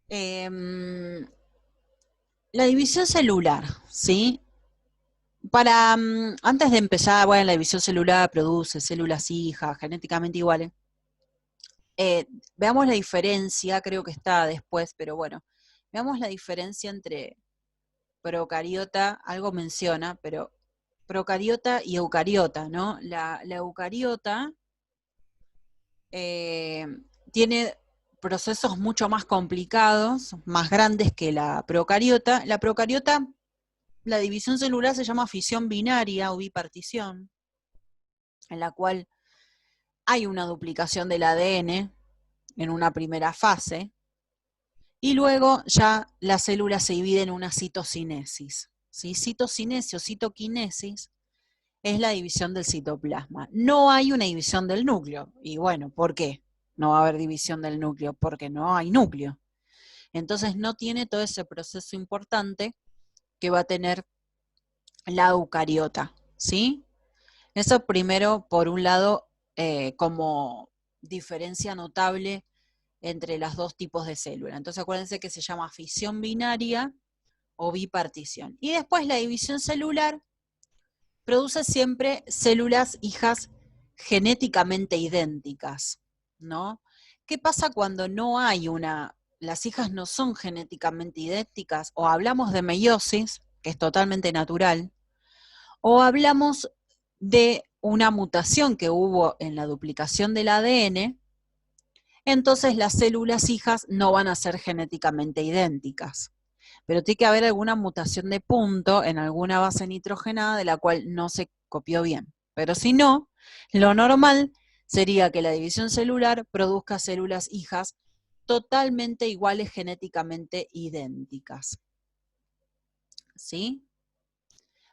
Em, la división celular, ¿sí? Antes de empezar, bueno, la división celular produce células hijas, genéticamente iguales. Veamos la diferencia, creo que está después, pero bueno, veamos la diferencia entre procariota, algo menciona, pero procariota y eucariota, ¿no? La eucariota eh, tiene procesos mucho más complicados, más grandes que la procariota. La procariota, la división celular se llama fisión binaria o bipartición, en la cual hay una duplicación del ADN en una primera fase, y luego ya la célula se divide en una citocinesis. ¿Sí? Citocinesis o citoquinesis es la división del citoplasma. No hay una división del núcleo. Y bueno, ¿por qué no va a haber división del núcleo? Porque no hay núcleo. Entonces no tiene todo ese proceso importante que va a tener la eucariota, ¿sí? Eso primero, por un lado, como diferencia notable entre los dos tipos de célula. Entonces acuérdense que se llama fisión binaria o bipartición. Y después la división celular produce siempre células hijas genéticamente idénticas, ¿no? ¿Qué pasa cuando no hay las hijas no son genéticamente idénticas? O hablamos de meiosis, que es totalmente natural, o hablamos de una mutación que hubo en la duplicación del ADN, entonces las células hijas no van a ser genéticamente idénticas. Pero tiene que haber alguna mutación de punto en alguna base nitrogenada de la cual no se copió bien. Pero si no, lo normal sería que la división celular produzca células hijas totalmente iguales, genéticamente idénticas. ¿Sí?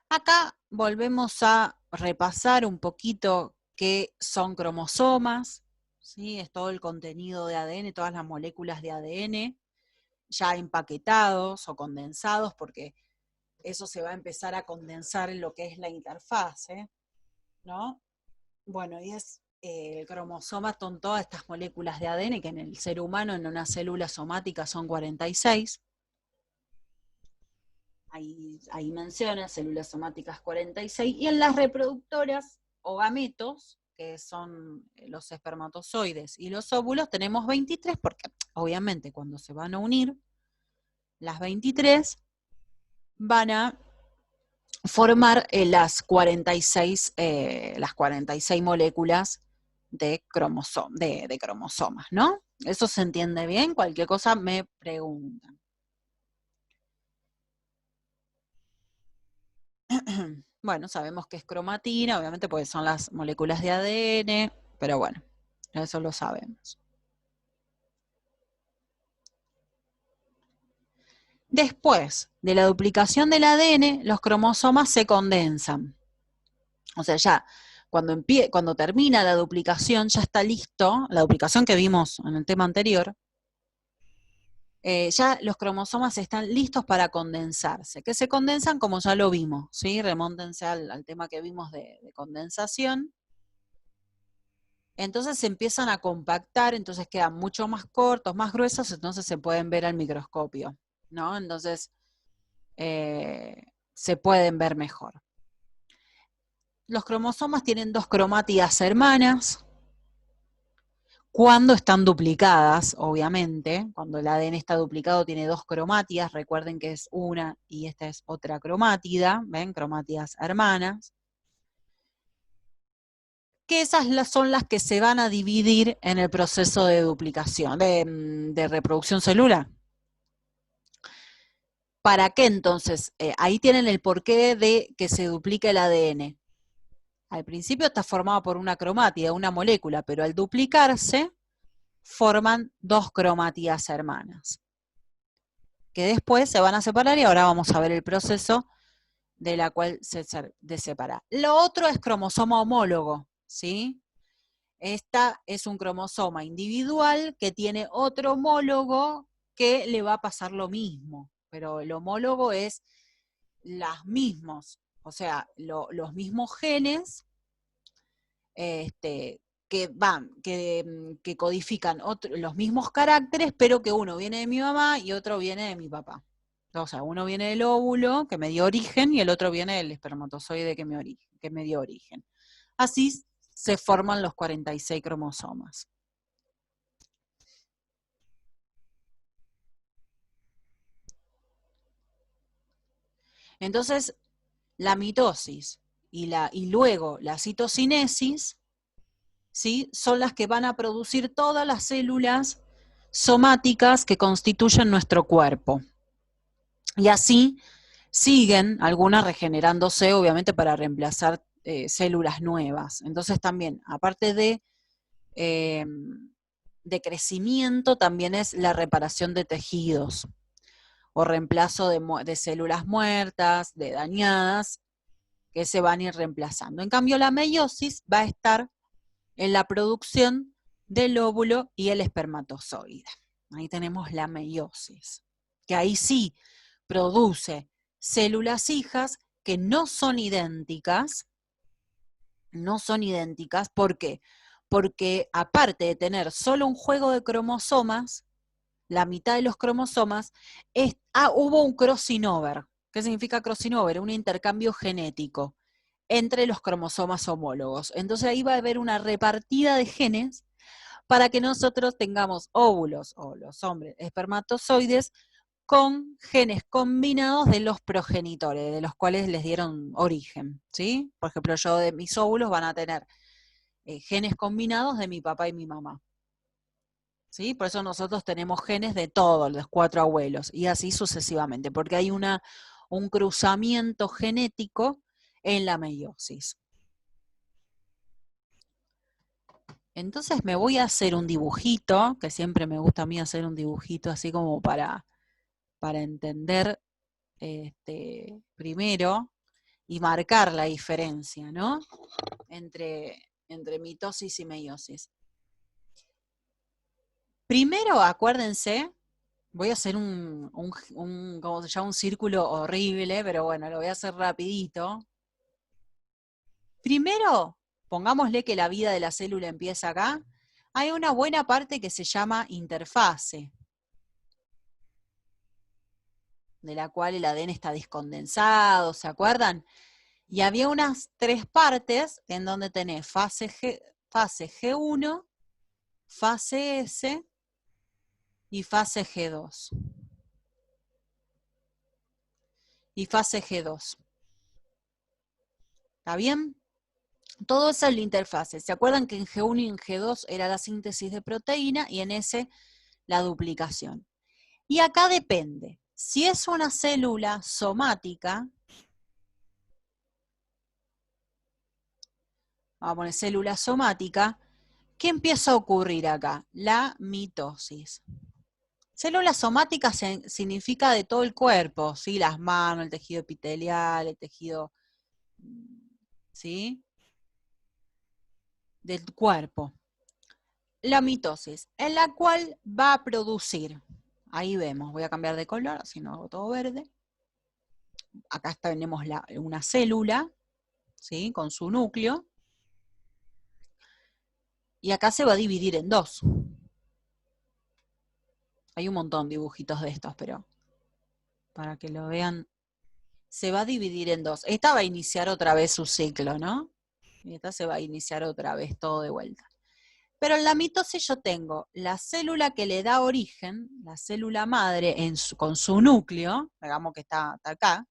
Acá volvemos a repasar un poquito qué son cromosomas, ¿sí? Es todo el contenido de ADN, todas las moléculas de ADN, ya empaquetados o condensados, porque eso se va a empezar a condensar en lo que es la interfase, ¿no? Bueno, y es el cromosoma son todas estas moléculas de ADN que en el ser humano, en una célula somática, son 46. Ahí menciona células somáticas 46, y en las reproductoras o gametos, que son los espermatozoides y los óvulos, tenemos 23, porque obviamente cuando se van a unir, las 23 van a formar las 46 moléculas de cromosomas, ¿no? ¿Eso se entiende bien? Cualquier cosa me preguntan. Bueno, sabemos que es cromatina, obviamente porque son las moléculas de ADN, pero bueno, eso lo sabemos. Después de la duplicación del ADN, los cromosomas se condensan. O sea, ya cuando termina la duplicación, ya está listo, la duplicación que vimos en el tema anterior, ya los cromosomas están listos para condensarse. Que se condensan como ya lo vimos, ¿sí? Remóntense al tema que vimos de condensación. Entonces se empiezan a compactar, entonces quedan mucho más cortos, más gruesos, entonces se pueden ver al microscopio, ¿no? Entonces se pueden ver mejor. Los cromosomas tienen dos cromátidas hermanas, cuando están duplicadas, obviamente. Cuando el ADN está duplicado tiene dos cromátidas, recuerden que es una y esta es otra cromátida, ¿ven? Cromátidas hermanas. Que esas son las que se van a dividir en el proceso de duplicación, de reproducción celular. ¿Para qué entonces? Ahí tienen el porqué de que se duplique el ADN. Al principio está formado por una cromátida, una molécula, pero al duplicarse forman dos cromátidas hermanas, que después se van a separar, y ahora vamos a ver el proceso de la cual se separa. Lo otro es cromosoma homólogo, ¿sí? Esta es un cromosoma individual que tiene otro homólogo que le va a pasar lo mismo, pero el homólogo es los mismos, o sea, los mismos genes que que codifican los mismos caracteres, pero que uno viene de mi mamá y otro viene de mi papá. O sea, uno viene del óvulo que me dio origen y el otro viene del espermatozoide que me dio origen. Así se forman los 46 cromosomas. Entonces, la mitosis y luego la citocinesis, ¿sí?, son las que van a producir todas las células somáticas que constituyen nuestro cuerpo. Y así siguen algunas regenerándose, obviamente, para reemplazar células nuevas. Entonces también, aparte de crecimiento, también es la reparación de tejidos o reemplazo de células muertas, de dañadas, que se van a ir reemplazando. En cambio, la meiosis va a estar en la producción del óvulo y el espermatozoide. Ahí tenemos la meiosis, que ahí sí produce células hijas que no son idénticas. ¿Por qué? Porque aparte de tener solo un juego de cromosomas, la mitad de los cromosomas, hubo un crossing over. ¿Qué significa crossing over? Un intercambio genético entre los cromosomas homólogos. Entonces ahí va a haber una repartida de genes para que nosotros tengamos óvulos, o los hombres, espermatozoides, con genes combinados de los progenitores, de los cuales les dieron origen, ¿sí? Por ejemplo, yo de mis óvulos van a tener genes combinados de mi papá y mi mamá. ¿Sí? Por eso nosotros tenemos genes de todos los 4 abuelos, y así sucesivamente, porque hay un cruzamiento genético en la meiosis. Entonces me voy a hacer un dibujito, que siempre me gusta a mí hacer un dibujito así como para entender primero y marcar la diferencia, ¿no? Entre mitosis y meiosis. Primero, acuérdense, voy a hacer ¿cómo se llama? Un círculo horrible, pero bueno, lo voy a hacer rapidito. Primero, pongámosle que la vida de la célula empieza acá. Hay una buena parte que se llama interfase, de la cual el ADN está descondensado, ¿se acuerdan? Y había unas 3 partes en donde tenés fase G1, fase S y fase G2. Y fase G2. ¿Está bien? Todo eso es la interfase. ¿Se acuerdan que en G1 y en G2 era la síntesis de proteína y en S la duplicación? Y acá depende. Si es una célula somática, vamos a poner célula somática, ¿qué empieza a ocurrir acá? La mitosis. Célula somática significa de todo el cuerpo, ¿sí? Las manos, el tejido epitelial, el tejido, ¿sí?, del cuerpo. La mitosis, en la cual va a producir, ahí vemos, voy a cambiar de color, así no hago todo verde. Acá tenemos una célula, ¿sí?, con su núcleo, y acá se va a dividir en 2. Hay un montón de dibujitos de estos, pero para que lo vean, se va a dividir en 2. Esta va a iniciar otra vez su ciclo, ¿no? Y esta se va a iniciar otra vez todo de vuelta. Pero en la mitosis yo tengo la célula que le da origen, la célula madre con su núcleo, digamos que está acá,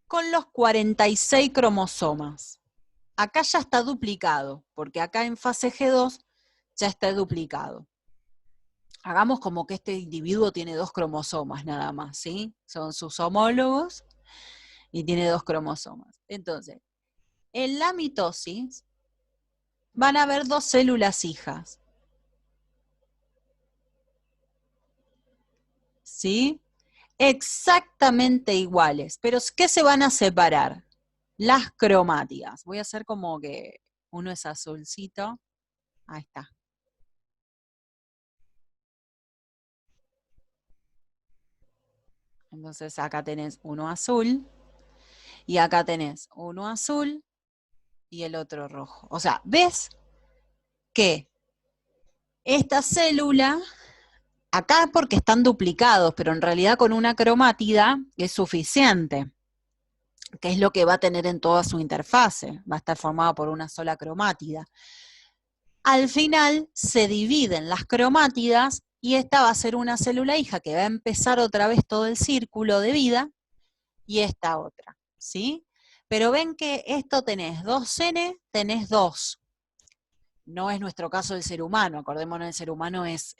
con los 46 cromosomas. Acá ya está duplicado, porque acá en fase G2 ya está duplicado. Hagamos como que este individuo tiene 2 cromosomas nada más, ¿sí? Son sus homólogos y tiene 2 cromosomas. Entonces, en la mitosis van a haber 2 células hijas. ¿Sí? Exactamente iguales, pero ¿qué se van a separar? Las cromátidas. Voy a hacer como que uno es azulcito. Ahí está. Entonces acá tenés uno azul, y acá tenés uno azul, y el otro rojo. O sea, ¿ves que esta célula, acá porque están duplicados, pero en realidad con una cromátida es suficiente, que es lo que va a tener en toda su interfase, va a estar formada por una sola cromátida. Al final se dividen las cromátidas y esta va a ser una célula hija que va a empezar otra vez todo el círculo de vida y esta otra, ¿sí? Pero ven que esto tenés 2N, tenés 2. No es nuestro caso del ser humano, acordémonos, el ser humano es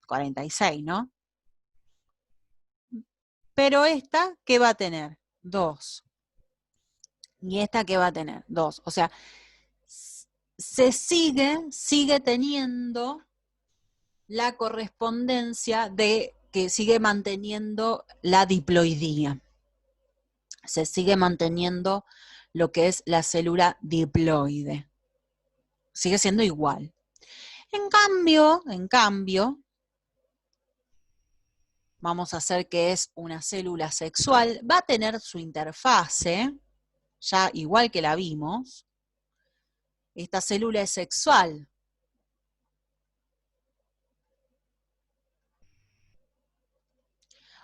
46, ¿no? Pero esta, ¿qué va a tener? 2. Y esta, ¿qué va a tener? 2. O sea, se sigue teniendo la correspondencia de que sigue manteniendo la diploidía. Se sigue manteniendo lo que es la célula diploide. Sigue siendo igual. En cambio, vamos a hacer que es una célula sexual, va a tener su interfase, ya igual que la vimos. Esta célula es sexual.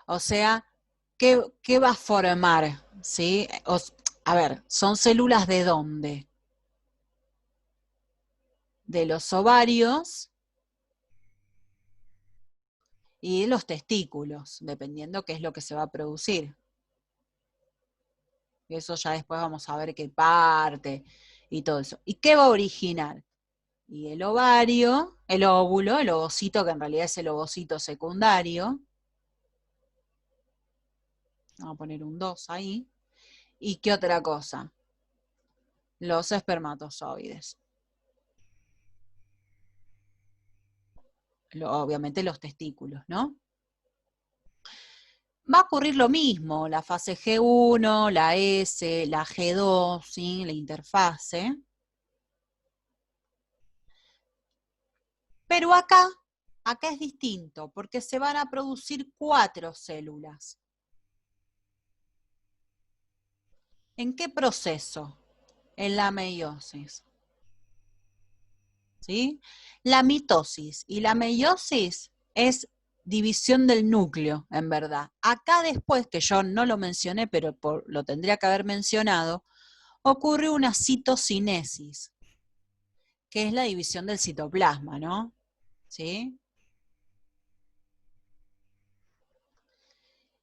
O sea, ¿qué va a formar? ¿Sí? A ver, ¿son células de dónde? De los ovarios y los testículos, dependiendo qué es lo que se va a producir. Eso ya después vamos a ver qué parte y todo eso. ¿Y qué va a originar? Y el ovario, el óvulo, el ovocito, que en realidad es el ovocito secundario. Vamos a poner un 2 ahí. ¿Y qué otra cosa? Los espermatozoides. Obviamente los testículos, ¿no? Va a ocurrir lo mismo, la fase G1, la S, la G2, ¿sí? La interfase. Pero acá es distinto, porque se van a producir 4 células. ¿En qué proceso? En la meiosis. ¿Sí? La mitosis y la meiosis es división del núcleo, en verdad. Acá después, que yo no lo mencioné, pero lo tendría que haber mencionado, ocurre una citocinesis, que es la división del citoplasma, ¿no? ¿Sí?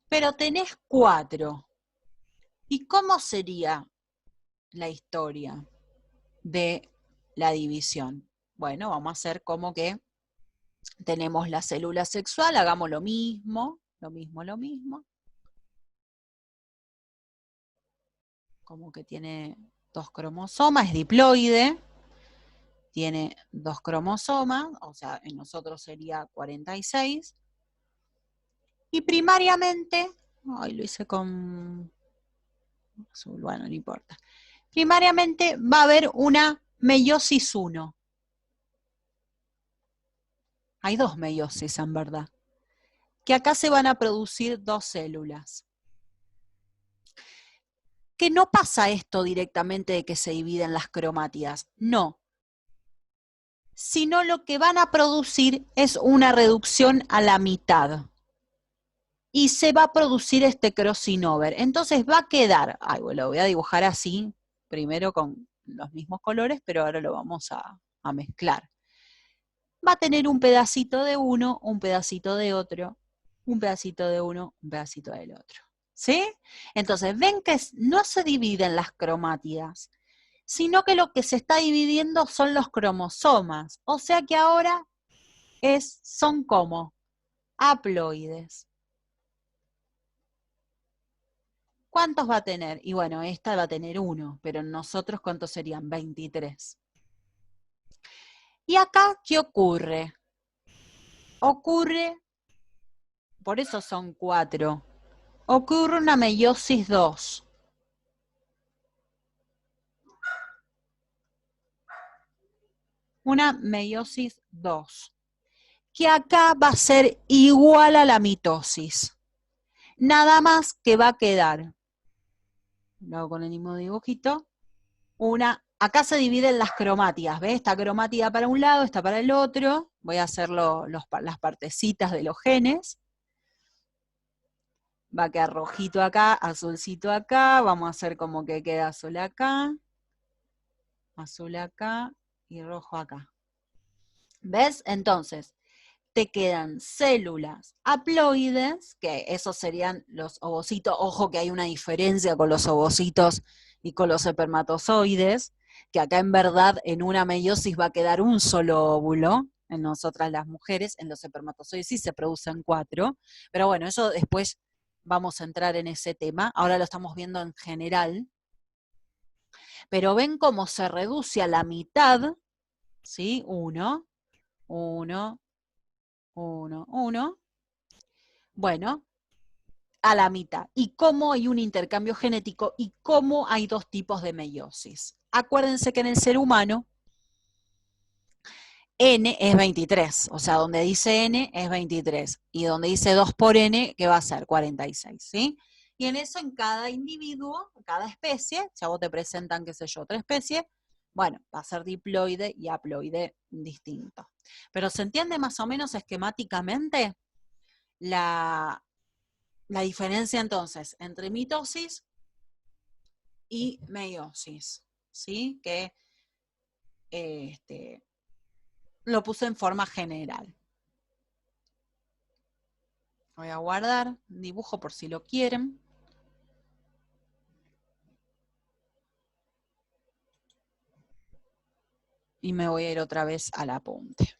Pero tenés 4. ¿Y cómo sería la historia de la división? Bueno, vamos a hacer como que tenemos la célula sexual, hagamos lo mismo. Como que tiene 2 cromosomas, es diploide, tiene 2 cromosomas, o sea, en nosotros sería 46. Y primariamente, ay, lo hice con azul, bueno, no importa. Primariamente va a haber una meiosis 1. Hay 2 meiosis en verdad. Que acá se van a producir 2 células. Que no pasa esto directamente de que se dividen las cromátidas, no. Sino lo que van a producir es una reducción a la mitad. Y se va a producir este crossing over. Entonces va a quedar, bueno, lo voy a dibujar así, primero con los mismos colores, pero ahora lo vamos a mezclar. Va a tener un pedacito de uno, un pedacito de otro, un pedacito de uno, un pedacito del otro. ¿Sí? Entonces, ven que no se dividen las cromátidas, sino que lo que se está dividiendo son los cromosomas. O sea que ahora son como haploides. ¿Cuántos va a tener? Y bueno, esta va a tener 1, pero nosotros, ¿cuántos serían? 23. ¿Y acá qué ocurre? Ocurre, por eso son 4, ocurre una meiosis 2. Una meiosis 2. Que acá va a ser igual a la mitosis. Nada más que va a quedar, lo hago con el mismo dibujito, una Acá se dividen las cromátidas, ¿ves? Esta cromática para un lado, esta para el otro. Voy a hacer las partecitas de los genes. Va a quedar rojito acá, azulcito acá. Vamos a hacer como que queda azul acá y rojo acá. ¿Ves? Entonces, te quedan células haploides, que esos serían los ovocitos. Ojo que hay una diferencia con los ovocitos y con los espermatozoides, que acá en verdad en una meiosis va a quedar un solo óvulo, en nosotras las mujeres, en los espermatozoides sí se producen 4, pero bueno, eso después vamos a entrar en ese tema, ahora lo estamos viendo en general, pero ven cómo se reduce a la mitad, ¿sí? 1, 1, 1, 1, bueno, a la mitad. Y cómo hay un intercambio genético y cómo hay dos tipos de meiosis. Acuérdense que en el ser humano N es 23, o sea, donde dice N es 23, y donde dice 2 por N, ¿qué va a ser? 46, ¿sí? Y en eso, en cada individuo, cada especie, si a vos te presentan, qué sé yo, otra especie, bueno, va a ser diploide y haploide distinto. Pero ¿se entiende más o menos esquemáticamente la diferencia entonces entre mitosis y meiosis? ¿Sí? Que lo puse en forma general. Voy a guardar dibujo por si lo quieren. Y me voy a ir otra vez al apunte.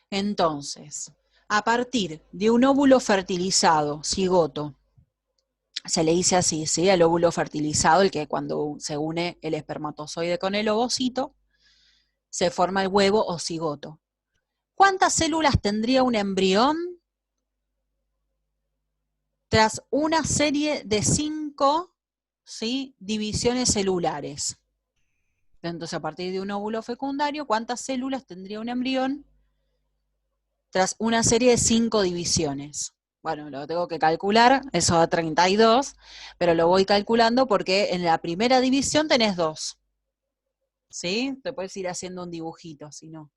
Entonces, a partir de un óvulo fertilizado, cigoto, se le dice así, ¿sí? El óvulo fertilizado, el que cuando se une el espermatozoide con el ovocito, se forma el huevo o cigoto. ¿Cuántas células tendría un embrión? Tras una serie de 5, ¿sí?, divisiones celulares. Entonces, a partir de un óvulo fecundario, ¿cuántas células tendría un embrión? Tras una serie de 5 divisiones. Bueno, lo tengo que calcular, eso da 32, pero lo voy calculando porque en la primera división tenés 2. ¿Sí? Te puedes ir haciendo un dibujito, si no.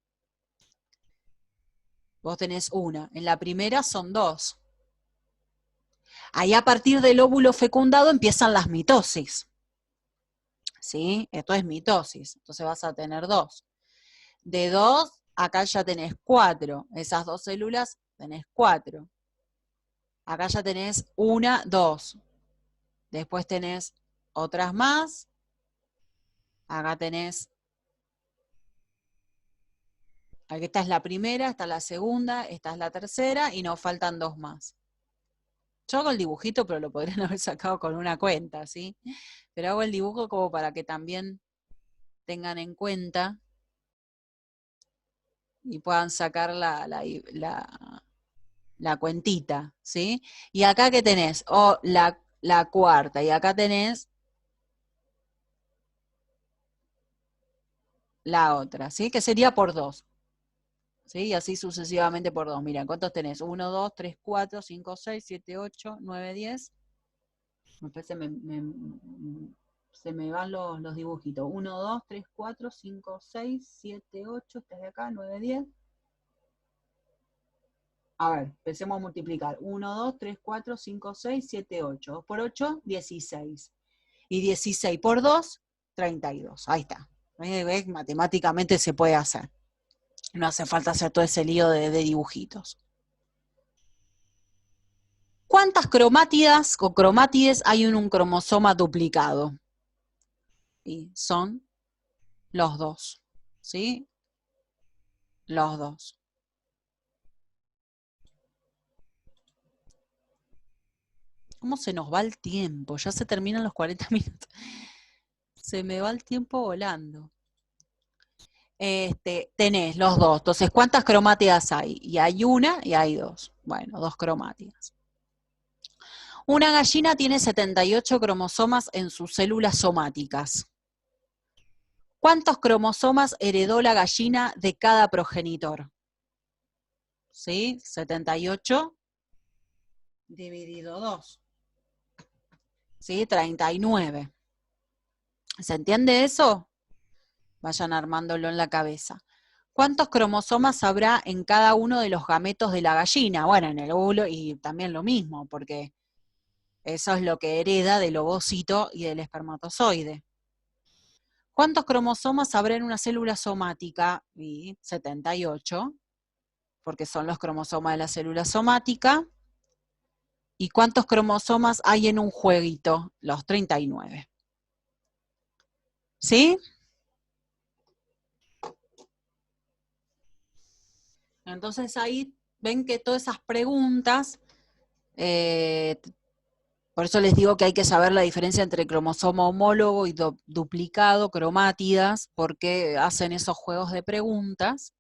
Vos tenés una. En la primera son 2. Ahí a partir del óvulo fecundado empiezan las mitosis. ¿Sí? Esto es mitosis. Entonces vas a tener 2. De 2, acá ya tenés 4. Esas 2 células tenés 4. Acá ya tenés 1, 2. Después tenés otras más. Acá tenés, esta es la primera, esta es la segunda, esta es la tercera y nos faltan 2 más. Yo hago el dibujito, pero lo podrían haber sacado con una cuenta, ¿sí? Pero hago el dibujo como para que también tengan en cuenta y puedan sacar la cuentita, ¿sí? Y acá que tenés, la cuarta, y acá tenés la otra, ¿sí? Que sería por 2. ¿Sí? Y así sucesivamente por 2. Miren, ¿cuántos tenés? 1, 2, 3, 4, 5, 6, 7, 8, 9, 10. Después se me van los dibujitos. 1, 2, 3, 4, 5, 6, 7, 8, este de acá, 9, 10. A ver, empecemos a multiplicar. 1, 2, 3, 4, 5, 6, 7, 8. 2 por 8, 16. Y 16 por 2, 32. Ahí está. ¿Ves? Matemáticamente se puede hacer. No hace falta hacer todo ese lío de dibujitos. ¿Cuántas cromátidas o cromátides hay en un cromosoma duplicado? Y son los 2, ¿sí? Los 2. ¿Cómo se nos va el tiempo? Ya se terminan los 40 minutos. Se me va el tiempo volando. Tenés los 2. Entonces, ¿cuántas cromátidas hay? Y hay una y hay 2. Bueno, 2 cromátidas. Una gallina tiene 78 cromosomas en sus células somáticas. ¿Cuántos cromosomas heredó la gallina de cada progenitor? ¿Sí? 78 dividido 2. ¿Sí? 39. ¿Se entiende eso? Vayan armándolo en la cabeza. ¿Cuántos cromosomas habrá en cada uno de los gametos de la gallina? Bueno, en el óvulo y también lo mismo, porque eso es lo que hereda del ovocito y del espermatozoide. ¿Cuántos cromosomas habrá en una célula somática? Y 78, porque son los cromosomas de la célula somática. ¿Y cuántos cromosomas hay en un jueguito? Los 39. ¿Sí? Entonces ahí ven que todas esas preguntas, por eso les digo que hay que saber la diferencia entre cromosoma homólogo y duplicado, cromátidas, porque hacen esos juegos de preguntas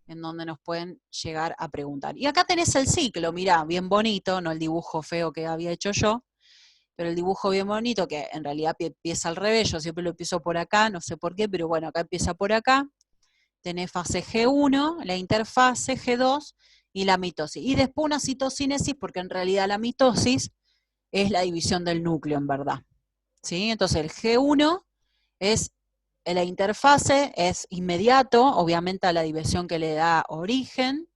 en donde nos pueden llegar a preguntar. Y acá tenés el ciclo, mirá, bien bonito, no el dibujo feo que había hecho yo, pero el dibujo bien bonito, que en realidad empieza al revés, yo siempre lo empiezo por acá, no sé por qué, pero bueno, acá empieza por acá. Tenés fase G1, la interfase G2 y la mitosis. Y después una citocinesis, porque en realidad la mitosis es la división del núcleo, en verdad. ¿Sí? Entonces el G1 es la interfase, es inmediato, obviamente a la división que le da origen.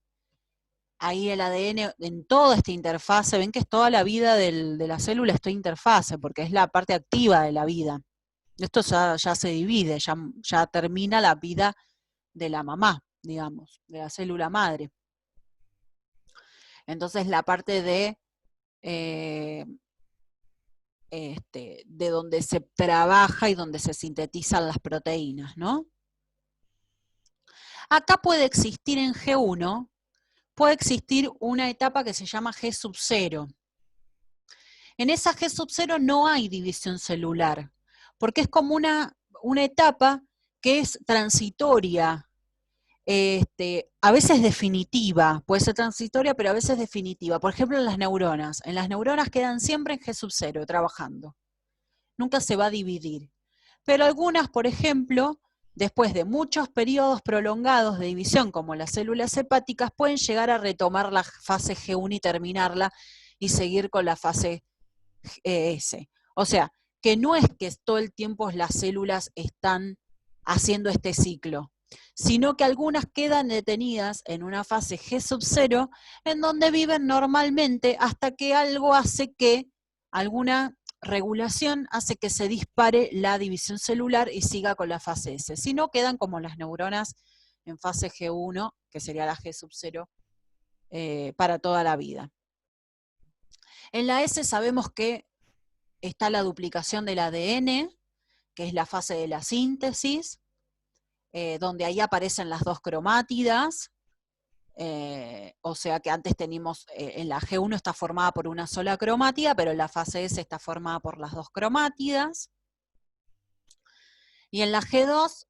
Ahí el ADN en toda esta interfase, ven que es toda la vida de la célula, esta interfase, porque es la parte activa de la vida. Esto ya se divide, ya termina la vida de la mamá, digamos, de la célula madre. Entonces la parte de donde se trabaja y donde se sintetizan las proteínas, ¿no? Acá puede existir en G1, puede existir una etapa que se llama G sub 0. En esa G sub 0 no hay división celular, porque es como una etapa que es transitoria, a veces definitiva, puede ser transitoria, pero a veces definitiva. Por ejemplo, en las neuronas quedan siempre en G sub 0 trabajando. Nunca se va a dividir. Pero algunas, por ejemplo, después de muchos periodos prolongados de división, como las células hepáticas, pueden llegar a retomar la fase G1 y terminarla y seguir con la fase S. O sea, que no es que todo el tiempo las células están haciendo este ciclo, sino que algunas quedan detenidas en una fase G sub 0, en donde viven normalmente hasta que algo hace que, alguna regulación hace que se dispare la división celular y siga con la fase S. Si no, quedan como las neuronas en fase G1, que sería la G sub 0, para toda la vida. En la S sabemos que está la duplicación del ADN, que es la fase de la síntesis, donde ahí aparecen las dos cromátidas, o sea que antes teníamos, en la G1 está formada por una sola cromátida, pero en la fase S está formada por las dos cromátidas. Y en la G2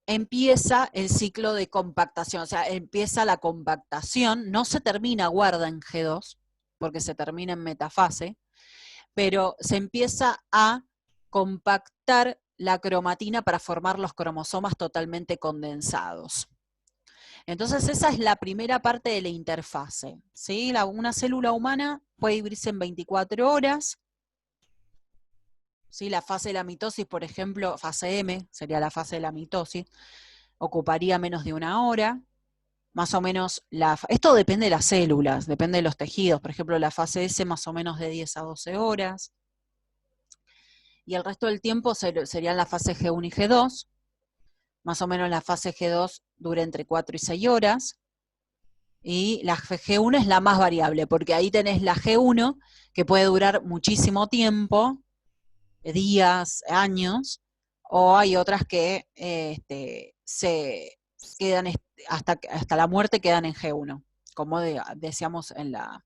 empieza el ciclo de compactación, o sea, empieza la compactación, no se termina guarda en G2, porque se termina en metafase, pero se empieza a compactar la cromatina para formar los cromosomas totalmente condensados. Entonces esa es la primera parte de la interfase, ¿sí? Una célula humana puede vivirse en 24 horas, ¿sí? La fase de la mitosis, por ejemplo, fase M, sería la fase de la mitosis, ocuparía menos de una hora, más o menos, esto depende de las células, depende de los tejidos, por ejemplo, la fase S más o menos de 10 a 12 horas, y el resto del tiempo serían la fase G1 y G2, más o menos la fase G2 dura entre 4 y 6 horas, y la G1 es la más variable, porque ahí tenés la G1, que puede durar muchísimo tiempo, días, años, o hay otras que se quedan hasta la muerte quedan en G1, como decíamos en las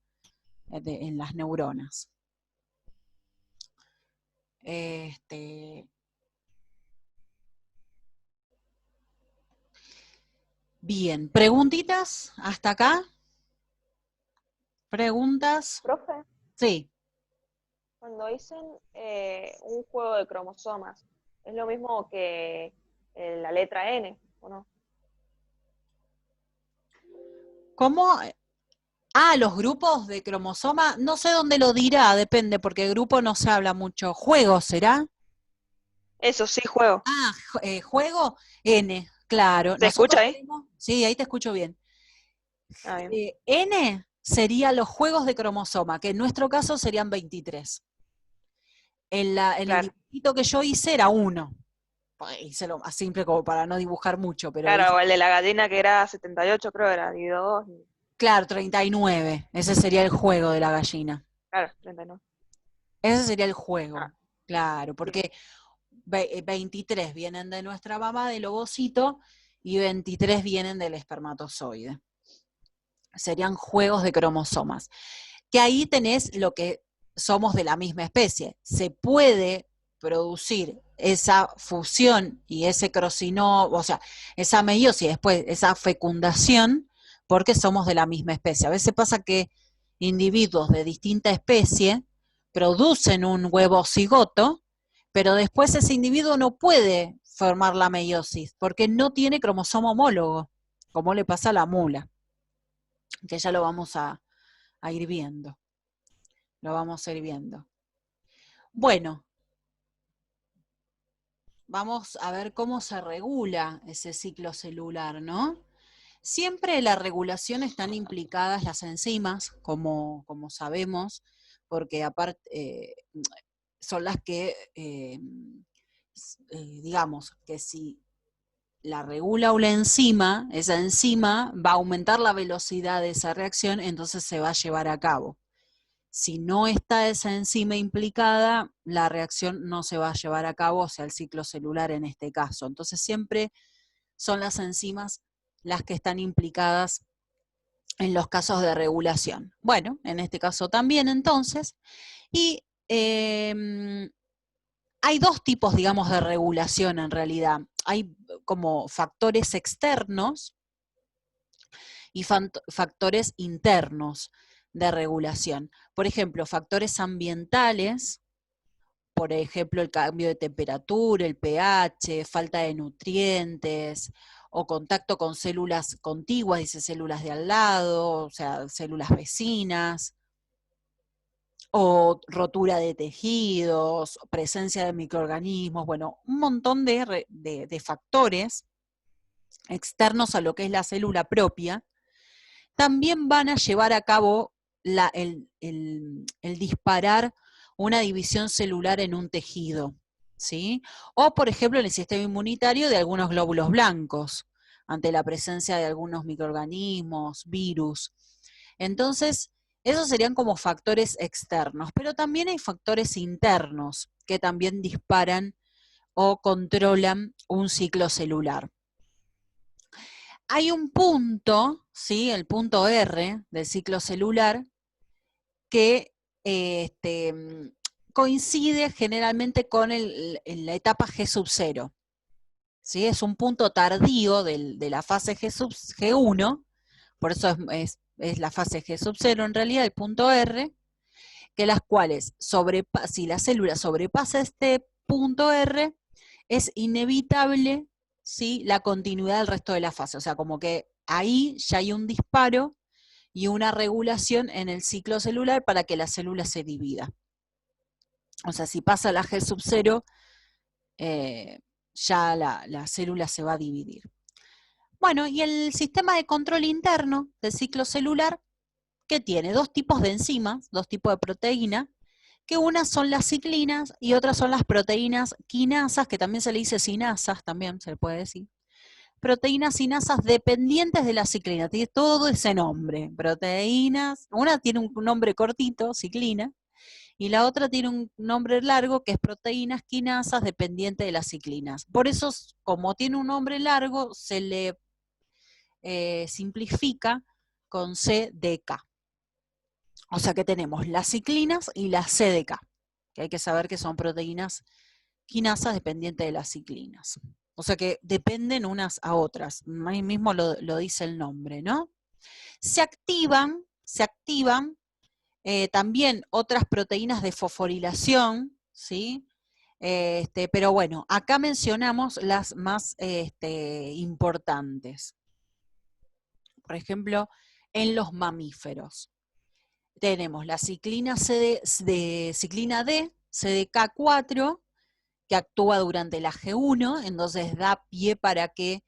neuronas. Bien, ¿preguntitas hasta acá? ¿Preguntas? Profe, Sí. cuando dicen un juego de cromosomas, ¿es lo mismo que la letra N, o no? ¿Cómo? Ah, los grupos de cromosoma, no sé dónde lo dirá, depende, porque grupo no se habla mucho. ¿Juego será? Eso sí, juego. Ah, juego, N, claro. ¿Se escucha Nosotros ahí? tenemos, sí, ahí te escucho bien. Ah, bien. N serían los juegos de cromosoma, que en nuestro caso serían 23. En el Claro. dibujito que yo hice era 1. Hice lo más simple como para no dibujar mucho, pero hice, Claro, o el de la gallina que era 78, creo era, dividido 2. claro, 39. Ese sería el juego de la gallina. Claro, 39. Ese sería el Ah, juego, claro, bien. porque 23 vienen de nuestra mamá, del ovocito, y 23 vienen del espermatozoide. Serían juegos de cromosomas. Que ahí tenés lo que somos de la misma especie. Se puede producir esa fusión y ese o sea, esa meiosis, después esa fecundación, porque somos de la misma especie. A veces pasa que individuos de distinta especie producen un huevo cigoto, pero después ese individuo no puede formar la meiosis porque no tiene cromosoma homólogo, como le pasa a la mula, que ya lo vamos a ir viendo. Lo vamos a ir viendo. Bueno, vamos a ver cómo se regula ese ciclo celular, ¿no? Siempre la regulación están implicadas las enzimas, como sabemos, porque aparte son las que, digamos, que si la regula una enzima, esa enzima va a aumentar la velocidad de esa reacción, entonces se va a llevar a cabo. Si no está esa enzima implicada, la reacción no se va a llevar a cabo, o sea, el ciclo celular en este caso. Entonces siempre son las enzimas las que están implicadas en los casos de regulación. Bueno, en este caso también entonces. Y hay dos tipos, digamos, de regulación en realidad. Hay como factores externos y factores internos de regulación. Por ejemplo, factores ambientales, por ejemplo, el cambio de temperatura, el pH, falta de nutrientes, o contacto con células contiguas, dice células de al lado, o sea, células vecinas, o rotura de tejidos, presencia de microorganismos, bueno, un montón de factores externos a lo que es la célula propia, también van a llevar a cabo el disparar una división celular en un tejido, ¿sí? O, por ejemplo, en el sistema inmunitario de algunos glóbulos blancos, ante la presencia de algunos microorganismos, virus. Entonces, esos serían como factores externos, pero también hay factores internos que también disparan o controlan un ciclo celular. Hay un punto, ¿sí? El punto R del ciclo celular, que coincide generalmente con la etapa G sub 0. ¿Sí? Es un punto tardío de la fase G1, por eso es la fase G sub 0 en realidad, el punto R, que las cuales, si la célula sobrepasa este punto R, es inevitable, ¿sí?, la continuidad del resto de la fase. O sea, como que ahí ya hay un disparo y una regulación en el ciclo celular para que la célula se divida. O sea, si pasa la G sub 0, ya la célula se va a dividir. Bueno, y el sistema de control interno del ciclo celular, que tiene dos tipos de enzimas, dos tipos de proteína, que unas son las ciclinas y otras son las proteínas quinasas, que también se le dice sinasas, también se le puede decir. Proteínas sinasas dependientes de la ciclina, tiene todo ese nombre, proteínas, una tiene un nombre cortito, ciclina, y la otra tiene un nombre largo que es proteínas quinasas dependientes de las ciclinas. Por eso, como tiene un nombre largo, se le simplifica con CDK. O sea que tenemos las ciclinas y las CDK, que hay que saber que son proteínas quinasas dependientes de las ciclinas. O sea que dependen unas a otras, ahí mismo lo dice el nombre, ¿no? Se activan también otras proteínas de fosforilación, ¿sí? Pero bueno, acá mencionamos las más importantes. Por ejemplo, en los mamíferos. Tenemos la ciclina ciclina D, CDK4, que actúa durante la G1, entonces da pie para que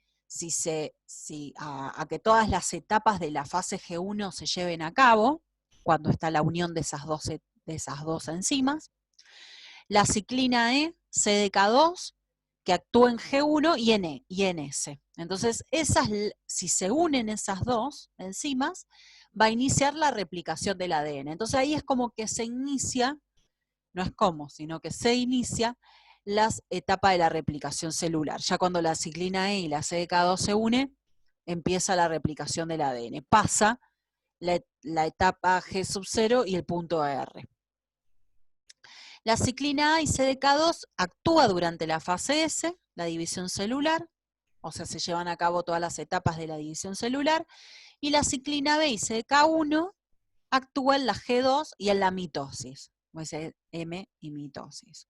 a que todas las etapas de la fase G1 se lleven a cabo, cuando está la unión de esas dos enzimas. La ciclina E, CDK2, que actúa en G1 y en S. Entonces, si se unen esas dos enzimas, va a iniciar la replicación del ADN. Entonces ahí es como que se inicia, no es como, sino que se inicia las etapas de la replicación celular. Ya cuando la ciclina E y la CDK2 se unen, empieza la replicación del ADN. Pasa la etapa G0 y el punto R. La ciclina A y CDK2 actúa durante la fase S, la división celular, o sea, se llevan a cabo todas las etapas de la división celular, y la ciclina B y CDK1 actúa en la G2 y en la mitosis, como dice M y mitosis.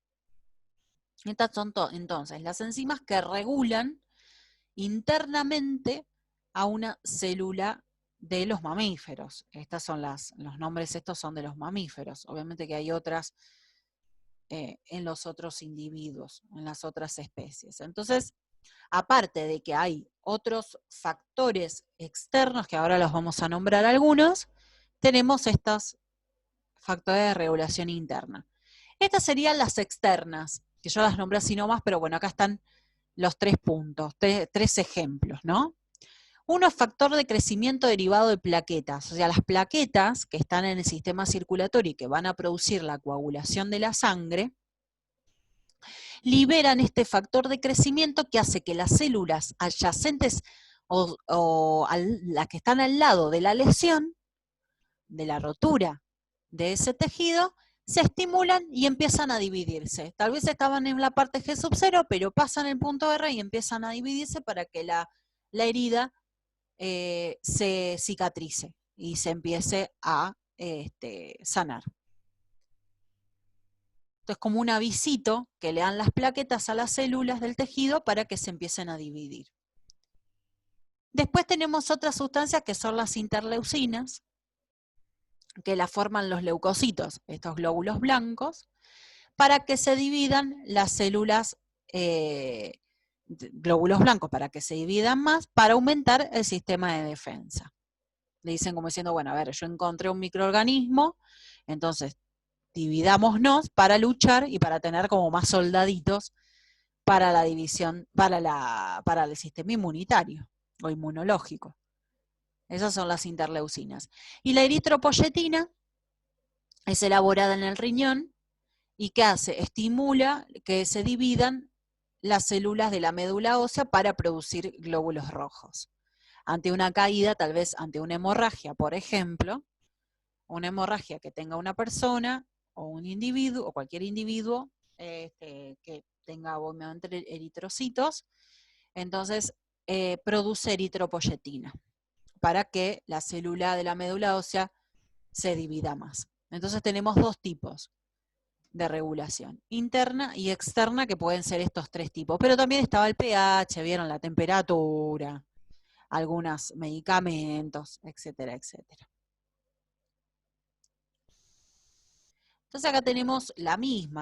Estas son entonces las enzimas que regulan internamente a una célula de los mamíferos. Estos son los nombres, estos son de los mamíferos. Obviamente que hay otras en los otros individuos, en las otras especies. Entonces, aparte de que hay otros factores externos, que ahora los vamos a nombrar algunos, tenemos estos factores de regulación interna. Estas serían las externas, que yo las nombré así nomás, pero bueno, acá están los 3 puntos, tres ejemplos, ¿no? Uno es factor de crecimiento derivado de plaquetas, o sea, las plaquetas que están en el sistema circulatorio y que van a producir la coagulación de la sangre, liberan este factor de crecimiento que hace que las células adyacentes o las que están al lado de la lesión, de la rotura de ese tejido, se estimulan y empiezan a dividirse. Tal vez estaban en la parte G0, pero pasan el punto R y empiezan a dividirse para que la herida se cicatrice y se empiece a sanar. Entonces, como un avisito que le dan las plaquetas a las células del tejido para que se empiecen a dividir. Después tenemos otras sustancias que son las interleucinas, que las forman los leucocitos, estos glóbulos blancos, para que se dividan las células, glóbulos blancos, para que se dividan más, para aumentar el sistema de defensa. Le dicen como diciendo, bueno, a ver, yo encontré un microorganismo, entonces dividámonos para luchar y para tener como más soldaditos para la división, para el sistema inmunitario o inmunológico. Esas son las interleucinas. Y la eritropoyetina es elaborada en el riñón y ¿qué hace? Estimula que se dividan las células de la médula ósea para producir glóbulos rojos. Ante una caída, tal vez ante una hemorragia, por ejemplo, una hemorragia que tenga una persona o un individuo, o cualquier individuo que tenga obviamente eritrocitos, entonces produce eritropoyetina para que la célula de la médula ósea se divida más. Entonces tenemos dos tipos de regulación, interna y externa, que pueden ser estos 3 tipos. Pero también estaba el pH, vieron la temperatura, algunos medicamentos, etcétera, etcétera. Entonces acá tenemos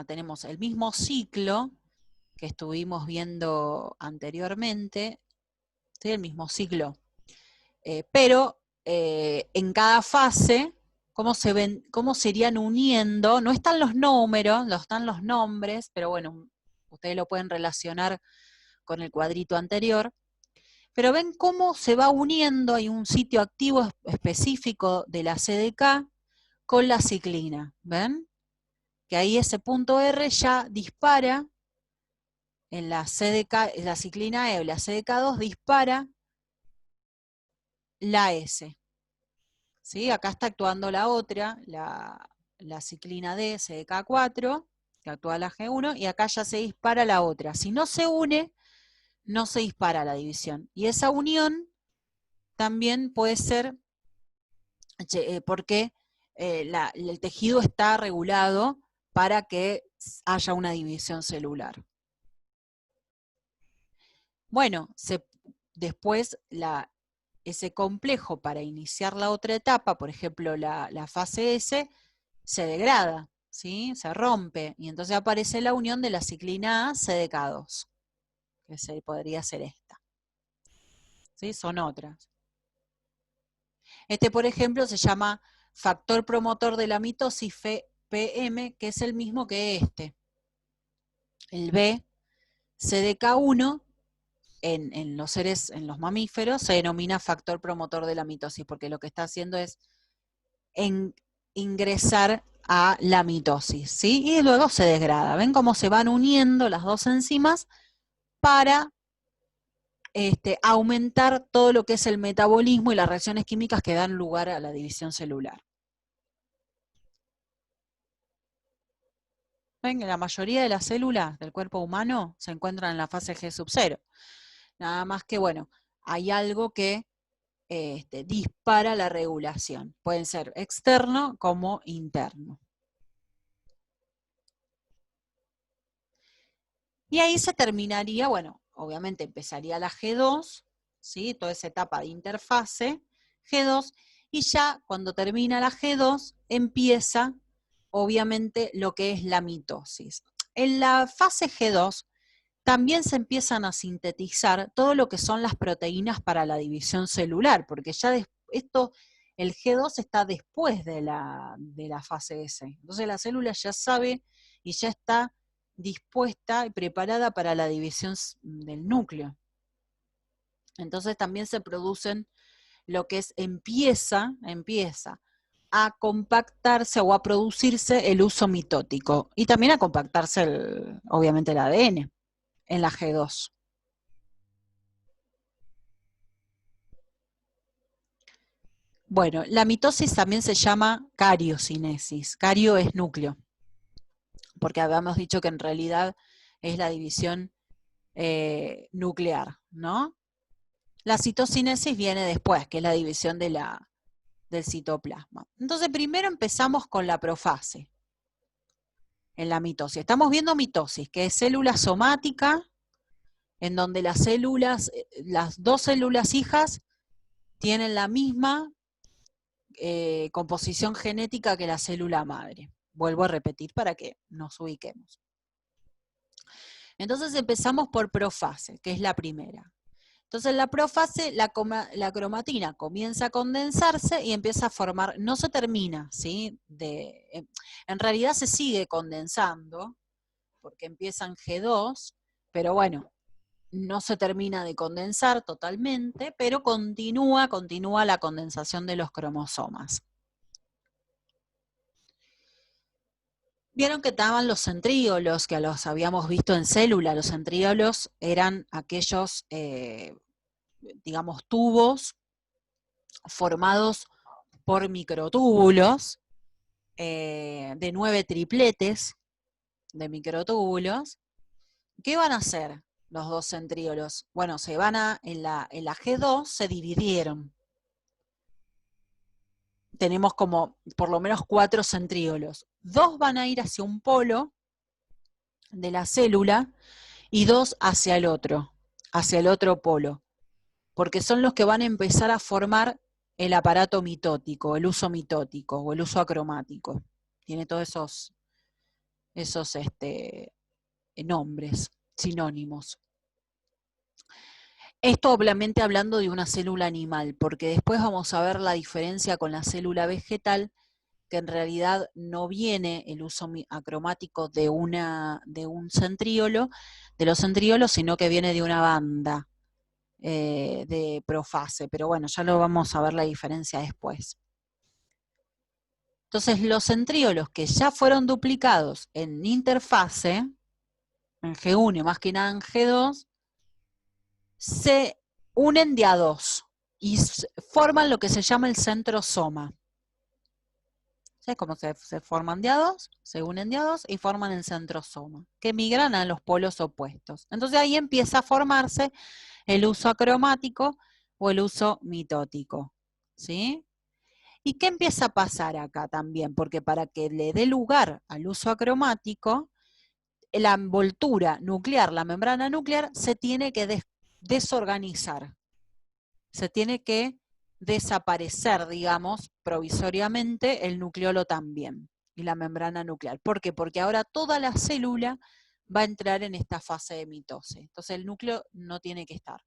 tenemos el mismo ciclo que estuvimos viendo anteriormente, ¿sí? El mismo ciclo, pero en cada fase, cómo se irían uniendo, no están los números, no están los nombres, pero bueno, ustedes lo pueden relacionar con el cuadrito anterior, pero ven cómo se va uniendo, hay un sitio activo específico de la CDK con la ciclina, ¿ven? Que ahí ese punto R ya dispara en la CDK, la ciclina E o la CDK2 dispara la S. ¿Sí? Acá está actuando la otra, la ciclina D, CDK4, que actúa la G1, y acá ya se dispara la otra. Si no se une, no se dispara la división. Y esa unión también puede ser porque el tejido está regulado para que haya una división celular. Bueno, después ese complejo para iniciar la otra etapa, por ejemplo la fase S, se degrada, ¿sí? Se rompe, y entonces aparece la unión de la ciclina A CDK2, que podría ser esta. ¿Sí? Son otras. Este, por ejemplo, se llama factor promotor de la mitosis PM, que es el mismo que este. El B, CDK1, en los seres, en los mamíferos, se denomina factor promotor de la mitosis, porque lo que está haciendo es ingresar a la mitosis, ¿sí? Y luego se degrada. ¿Ven cómo se van uniendo las dos enzimas para aumentar todo lo que es el metabolismo y las reacciones químicas que dan lugar a la división celular? ¿Ven? La mayoría de las células del cuerpo humano se encuentran en la fase G sub 0. Nada más que, bueno, hay algo que dispara la regulación. Pueden ser externo como interno. Y ahí se terminaría, bueno, obviamente empezaría la G2, ¿sí? Toda esa etapa de interfase, G2, y ya cuando termina la G2 empieza, obviamente, lo que es la mitosis. En la fase G2 también se empiezan a sintetizar todo lo que son las proteínas para la división celular, porque ya el G2 está después de la fase S. Entonces la célula ya sabe y ya está dispuesta y preparada para la división del núcleo. Entonces también se producen lo que empieza a compactarse o a producirse el uso mitótico y también a compactarse obviamente el ADN en la G2. Bueno, la mitosis también se llama cariocinesis. Cario es núcleo, porque habíamos dicho que en realidad es la división nuclear, ¿no? La citocinesis viene después, que es la división del citoplasma. Entonces primero empezamos con la profase en la mitosis. Estamos viendo mitosis, que es célula somática, en donde las dos células hijas tienen la misma composición genética que la célula madre. Vuelvo a repetir para que nos ubiquemos. Entonces empezamos por profase, que es la primera. Entonces en la profase la cromatina comienza a condensarse y empieza a formar, no se termina, ¿sí? En realidad se sigue condensando, porque empieza en G2, pero bueno, no se termina de condensar totalmente, pero continúa la condensación de los cromosomas. Vieron que estaban los centríolos, que los habíamos visto en célula. Los centríolos eran aquellos, digamos, tubos formados por microtúbulos, de 9 tripletes de microtúbulos. ¿Qué van a hacer los dos centríolos? Bueno, en la G2 se dividieron. Tenemos como por lo menos 4 centríolos. 2 van a ir hacia un polo de la célula y 2 hacia el otro polo, porque son los que van a empezar a formar el aparato mitótico, el uso mitótico o el uso acromático. Tiene todos esos nombres, sinónimos. Esto obviamente hablando de una célula animal, porque después vamos a ver la diferencia con la célula vegetal, que en realidad no viene el uso acromático de un centríolo, de los centríolos, sino que viene de una banda de profase. Pero bueno, ya lo vamos a ver la diferencia después. Entonces los centríolos que ya fueron duplicados en interfase, en G1 y más que nada en G2, se unen de a 2 y forman lo que se llama el centrosoma. ¿Sí? Como se forman de a 2, se unen de a 2 y forman el centrosoma, que migran a los polos opuestos. Entonces ahí empieza a formarse el uso acromático o el uso mitótico. ¿Sí? ¿Y qué empieza a pasar acá también? Porque para que le dé lugar al uso acromático, la envoltura nuclear, la membrana nuclear, se tiene que desorganizar. se tiene que desaparecer, digamos, provisoriamente el nucleolo también, y la membrana nuclear. ¿Por qué? Porque ahora toda la célula va a entrar en esta fase de mitosis. Entonces el núcleo no tiene que estar.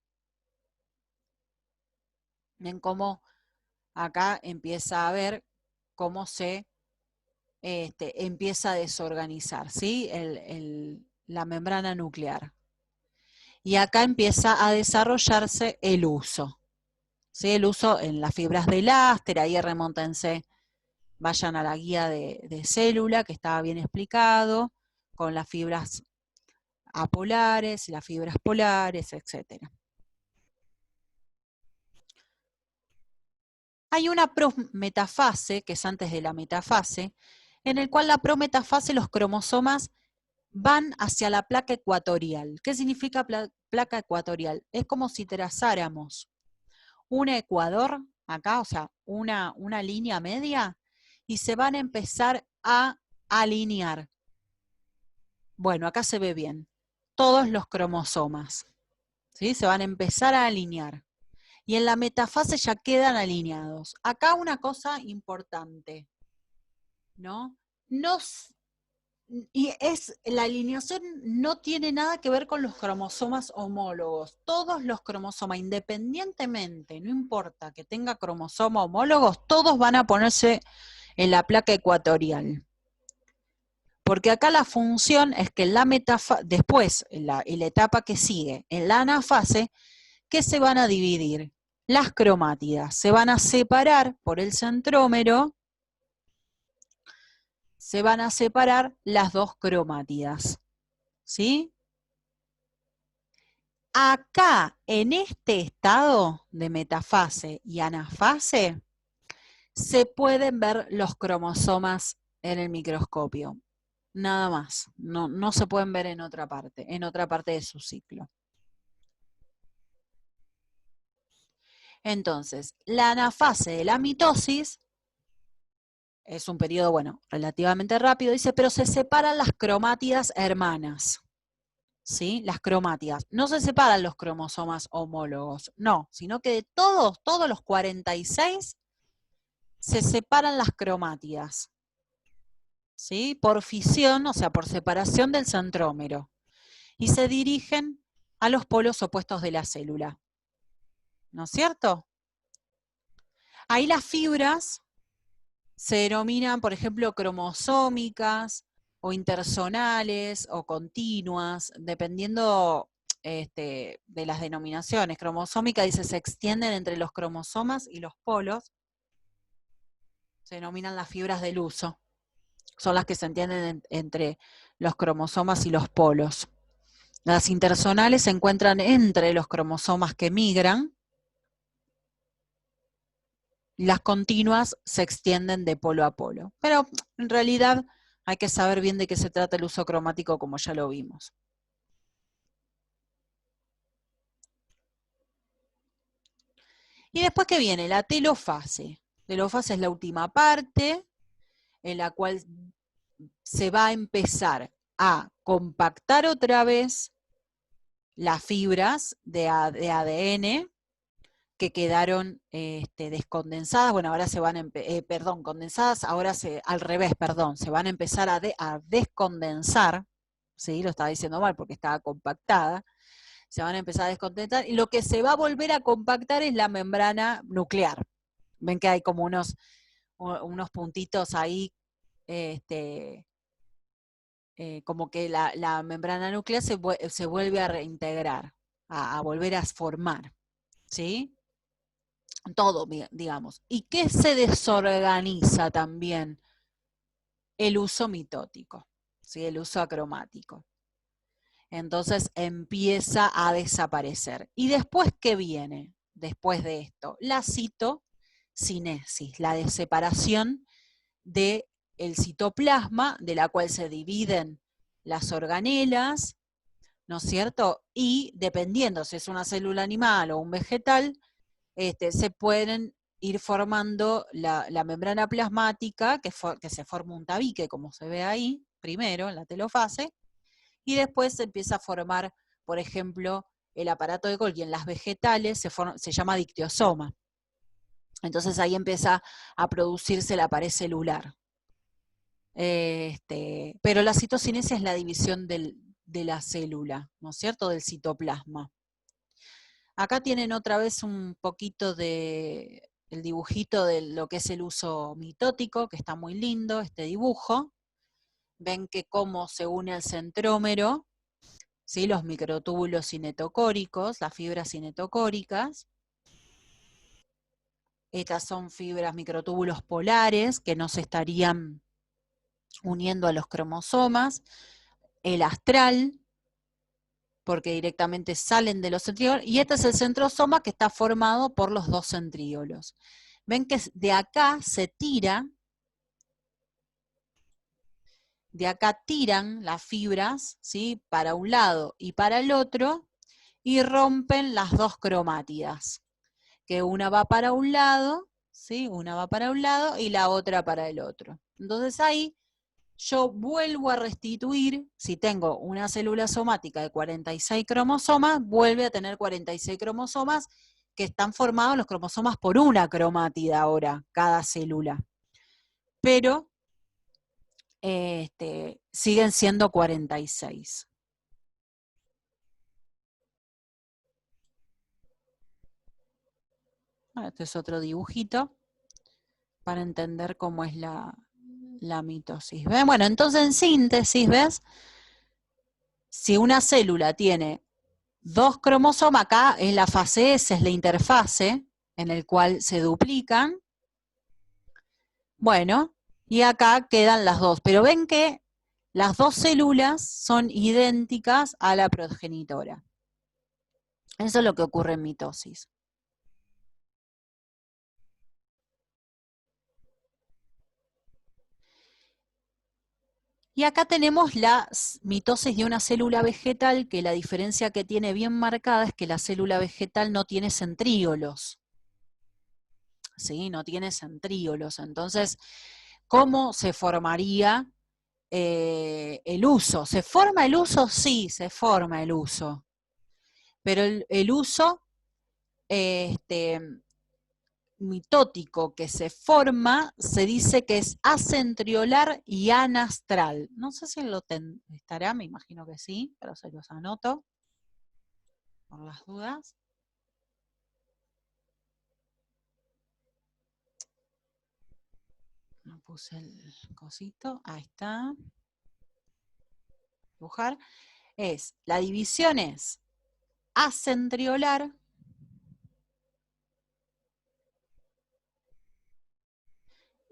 Ven cómo acá empieza a ver cómo se empieza a desorganizar, ¿sí? La membrana nuclear. Y acá empieza a desarrollarse el uso. ¿Sí? El uso en las fibras de Laster, ahí remóntense, vayan a la guía de célula, que estaba bien explicado, con las fibras apolares, las fibras polares, etc. Hay una prometafase, que es antes de la metafase, en el cual la prometafase los cromosomas van hacia la placa ecuatorial. ¿Qué significa placa ecuatorial? Es como si trazáramos un ecuador, acá, o sea, una línea media, y se van a empezar a alinear. Bueno, acá se ve bien. Todos los cromosomas, ¿sí? Se van a empezar a alinear. Y en la metafase ya quedan alineados. Acá una cosa importante, ¿no? La alineación no tiene nada que ver con los cromosomas homólogos. Todos los cromosomas, independientemente, no importa que tenga cromosomas homólogos, todos van a ponerse en la placa ecuatorial. Porque acá la función es que en la metafase, después, en la etapa que sigue, en la anafase, ¿qué se van a dividir? Las cromátidas. Se van a separar por el centrómero, se van a separar las dos cromátidas. ¿Sí? Acá, en este estado de metafase y anafase, se pueden ver los cromosomas en el microscopio. Nada más. No se pueden ver en otra parte de su ciclo. Entonces, la anafase de la mitosis es un periodo, bueno, relativamente rápido, dice, pero se separan las cromátidas hermanas. ¿Sí? Las cromátidas. No se separan los cromosomas homólogos, no, sino que de todos los 46 se separan las cromátidas. ¿Sí? Por fisión, o sea, por separación del centrómero. Y se dirigen a los polos opuestos de la célula. ¿No es cierto? Ahí las fibras se denominan, por ejemplo, cromosómicas, o intersonales, o continuas, dependiendo de las denominaciones. Cromosómica dice se extienden entre los cromosomas y los polos. Se denominan las fibras del uso. Son las que se entienden entre los cromosomas y los polos. Las intersonales se encuentran entre los cromosomas que migran. Las continuas se extienden de polo a polo. Pero en realidad hay que saber bien de qué se trata el uso cromático, como ya lo vimos. Y después, ¿qué viene? La telofase. Telofase es la última parte en la cual se va a empezar a compactar otra vez las fibras de ADN que quedaron descondensadas. Bueno, ahora se van condensadas, ahora al revés, se van a empezar a descondensar. ¿Sí? Lo estaba diciendo mal porque estaba compactada. Se van a empezar a descondensar y lo que se va a volver a compactar es la membrana nuclear. Ven que hay como unos puntitos ahí, como que la membrana nuclear se vuelve a reintegrar, a volver a formar, ¿sí? Todo, digamos. ¿Y qué se desorganiza también? El uso mitótico, ¿sí? El uso acromático. Entonces empieza a desaparecer. ¿Y después qué viene? Después de esto, la citocinesis, la separación del citoplasma, de la cual se dividen las organelas, ¿no es cierto? Y dependiendo si es una célula animal o un vegetal, se pueden ir formando la membrana plasmática, que se forma un tabique, como se ve ahí, primero en la telofase, y después se empieza a formar, por ejemplo, el aparato de Golgi en las vegetales se llama dictiosoma. Entonces ahí empieza a producirse la pared celular. Pero la citocinesis es la división de la célula, ¿no es cierto?, del citoplasma. Acá tienen otra vez un poquito de el dibujito de lo que es el uso mitótico, que está muy lindo este dibujo. Ven que cómo se une al centrómero, ¿sí?, los microtúbulos cinetocóricos, las fibras cinetocóricas. Estas son fibras, microtúbulos polares, que no se estarían uniendo a los cromosomas. El astral, porque directamente salen de los centríolos, y este es el centrosoma que está formado por los dos centríolos. Ven que de acá se tira, de acá tiran las fibras, ¿sí?, para un lado y para el otro, y rompen las dos cromátidas, que una va para un lado, ¿sí?, una va para un lado y la otra para el otro. Entonces ahí yo vuelvo a restituir, si tengo una célula somática de 46 cromosomas, vuelve a tener 46 cromosomas que están formados los cromosomas por una cromátida ahora, cada célula. Pero siguen siendo 46. Este es otro dibujito para entender cómo es la mitosis. ¿Ven? Bueno, entonces en síntesis, ¿ves? Si una célula tiene 2 cromosomas, acá es la fase S, es la interfase, en el cual se duplican. Bueno, y acá quedan las dos, pero ven que las dos células son idénticas a la progenitora. Eso es lo que ocurre en mitosis. Y acá tenemos la mitosis de una célula vegetal, que la diferencia que tiene bien marcada es que la célula vegetal no tiene centríolos. ¿Sí? No tiene centríolos. Entonces, ¿cómo se formaría el uso? ¿Se forma el uso? Sí, se forma el uso. Pero el uso mitótico que se forma, se dice que es acentriolar y anastral. No sé si lo estará, me imagino que sí, pero se los anoto por las dudas. No puse el cosito, ahí está. Dibujar. La división es acentriolar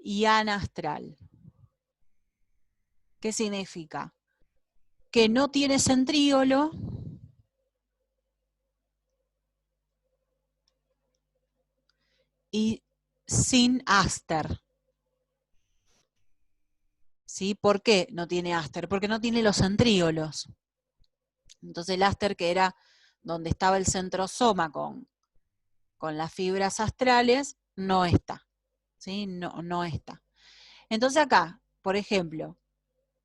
y anastral. ¿Qué significa? Que no tiene centríolo y sin áster. ¿Sí? ¿Por qué no tiene áster? Porque no tiene los centríolos. Entonces el áster, que era donde estaba el centrosoma con las fibras astrales, no está. ¿Sí? No está. Entonces acá, por ejemplo,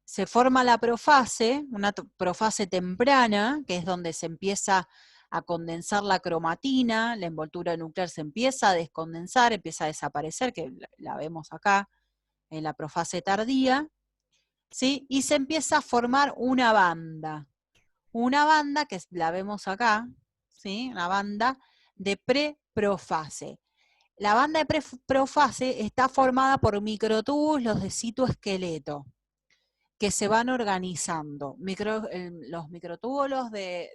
se forma la profase, una profase temprana, que es donde se empieza a condensar la cromatina, la envoltura nuclear se empieza a descondensar, empieza a desaparecer, que la vemos acá en la profase tardía, ¿sí? Y se empieza a formar una banda que la vemos acá, ¿sí? Una banda de preprofase. La banda de preprofase está formada por microtúbulos de citoesqueleto, que se van organizando. Los microtúbulos del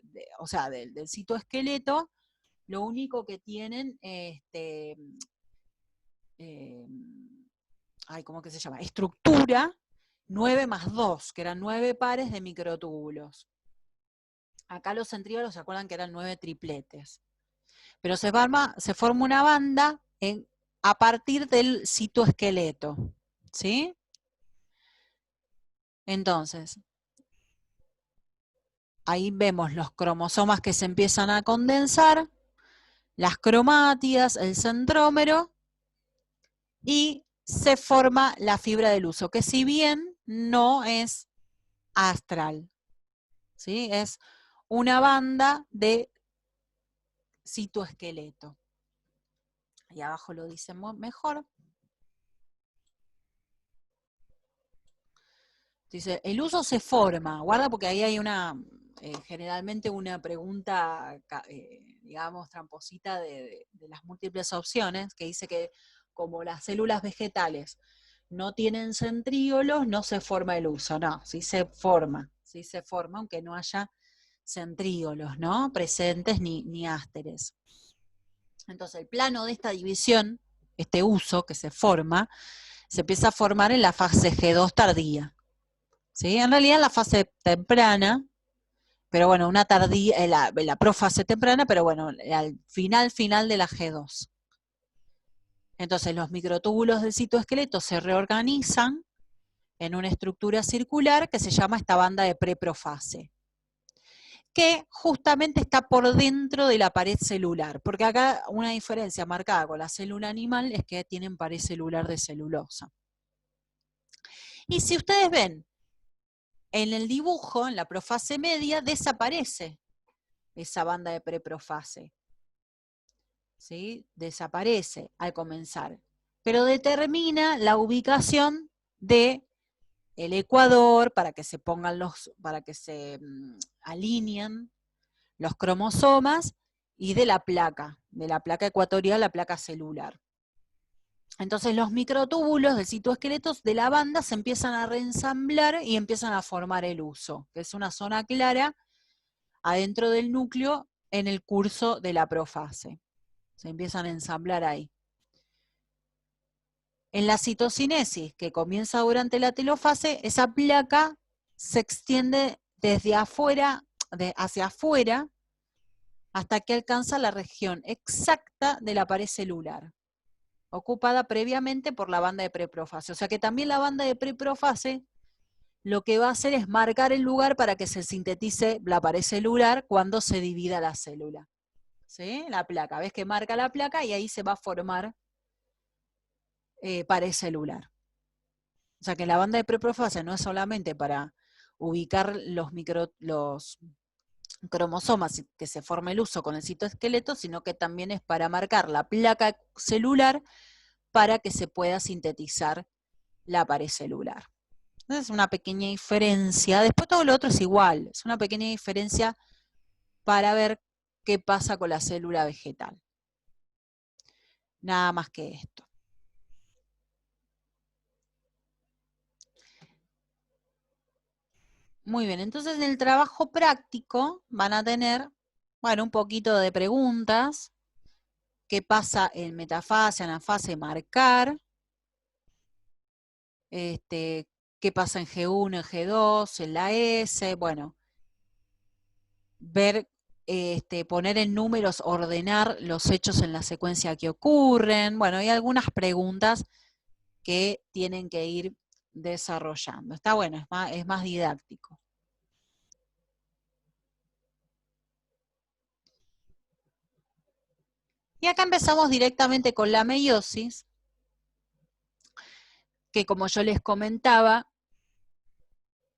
citoesqueleto, lo único que tienen, ¿cómo que se llama? Estructura 9 más 2, que eran 9 pares de microtúbulos. Acá los centríolos, ¿se acuerdan que eran 9 tripletes? Pero se forma una banda a partir del citoesqueleto, ¿sí? Entonces, ahí vemos los cromosomas que se empiezan a condensar, las cromátidas, el centrómero, y se forma la fibra del uso, que si bien no es astral, ¿sí? Es una banda de citoesqueleto. Y abajo lo dice mejor. Dice, el uso se forma, guarda porque ahí hay generalmente una pregunta, digamos, tramposita de las múltiples opciones, que dice que como las células vegetales no tienen centríolos, no se forma el uso. No, sí se forma, aunque no haya centríolos, ¿no? Presentes ni ásteres. Entonces, el plano de esta división, este uso que se forma, se empieza a formar en la fase G2 tardía. ¿Sí? En realidad en la fase temprana, pero bueno, una tardía, la profase temprana, pero bueno, al final de la G2. Entonces los microtúbulos del citoesqueleto se reorganizan en una estructura circular que se llama esta banda de preprofase, que justamente está por dentro de la pared celular, porque acá una diferencia marcada con la célula animal es que tienen pared celular de celulosa. Y si ustedes ven, en el dibujo, en la profase media, desaparece esa banda de preprofase. ¿Sí? Desaparece al comenzar, pero determina la ubicación de el ecuador para que se pongan para que se alineen los cromosomas y de la placa ecuatorial, la placa celular. Entonces los microtúbulos del citoesqueleto de la banda se empiezan a reensamblar y empiezan a formar el uso, que es una zona clara adentro del núcleo en el curso de la profase. Se empiezan a ensamblar ahí. En la citocinesis, que comienza durante la telofase, esa placa se extiende desde afuera, hacia afuera, hasta que alcanza la región exacta de la pared celular, ocupada previamente por la banda de preprofase. O sea que también la banda de preprofase lo que va a hacer es marcar el lugar para que se sintetice la pared celular cuando se divida la célula. ¿Sí? La placa, ves que marca la placa y ahí se va a formar pared celular. O sea que la banda de preprofase no es solamente para ubicar los cromosomas que se forma el uso con el citoesqueleto, sino que también es para marcar la placa celular para que se pueda sintetizar la pared celular. Entonces es una pequeña diferencia, después todo lo otro es igual, es una pequeña diferencia para ver qué pasa con la célula vegetal. Nada más que esto. Muy bien, entonces en el trabajo práctico van a tener, bueno, un poquito de preguntas. ¿Qué pasa en metafase, anafase, marcar? ¿Qué pasa en G1, en G2, en la S? Bueno, ver, poner en números, ordenar los hechos en la secuencia que ocurren. Bueno, hay algunas preguntas que tienen que ir desarrollando. Está bueno, es más didáctico. Y acá empezamos directamente con la meiosis, que como yo les comentaba,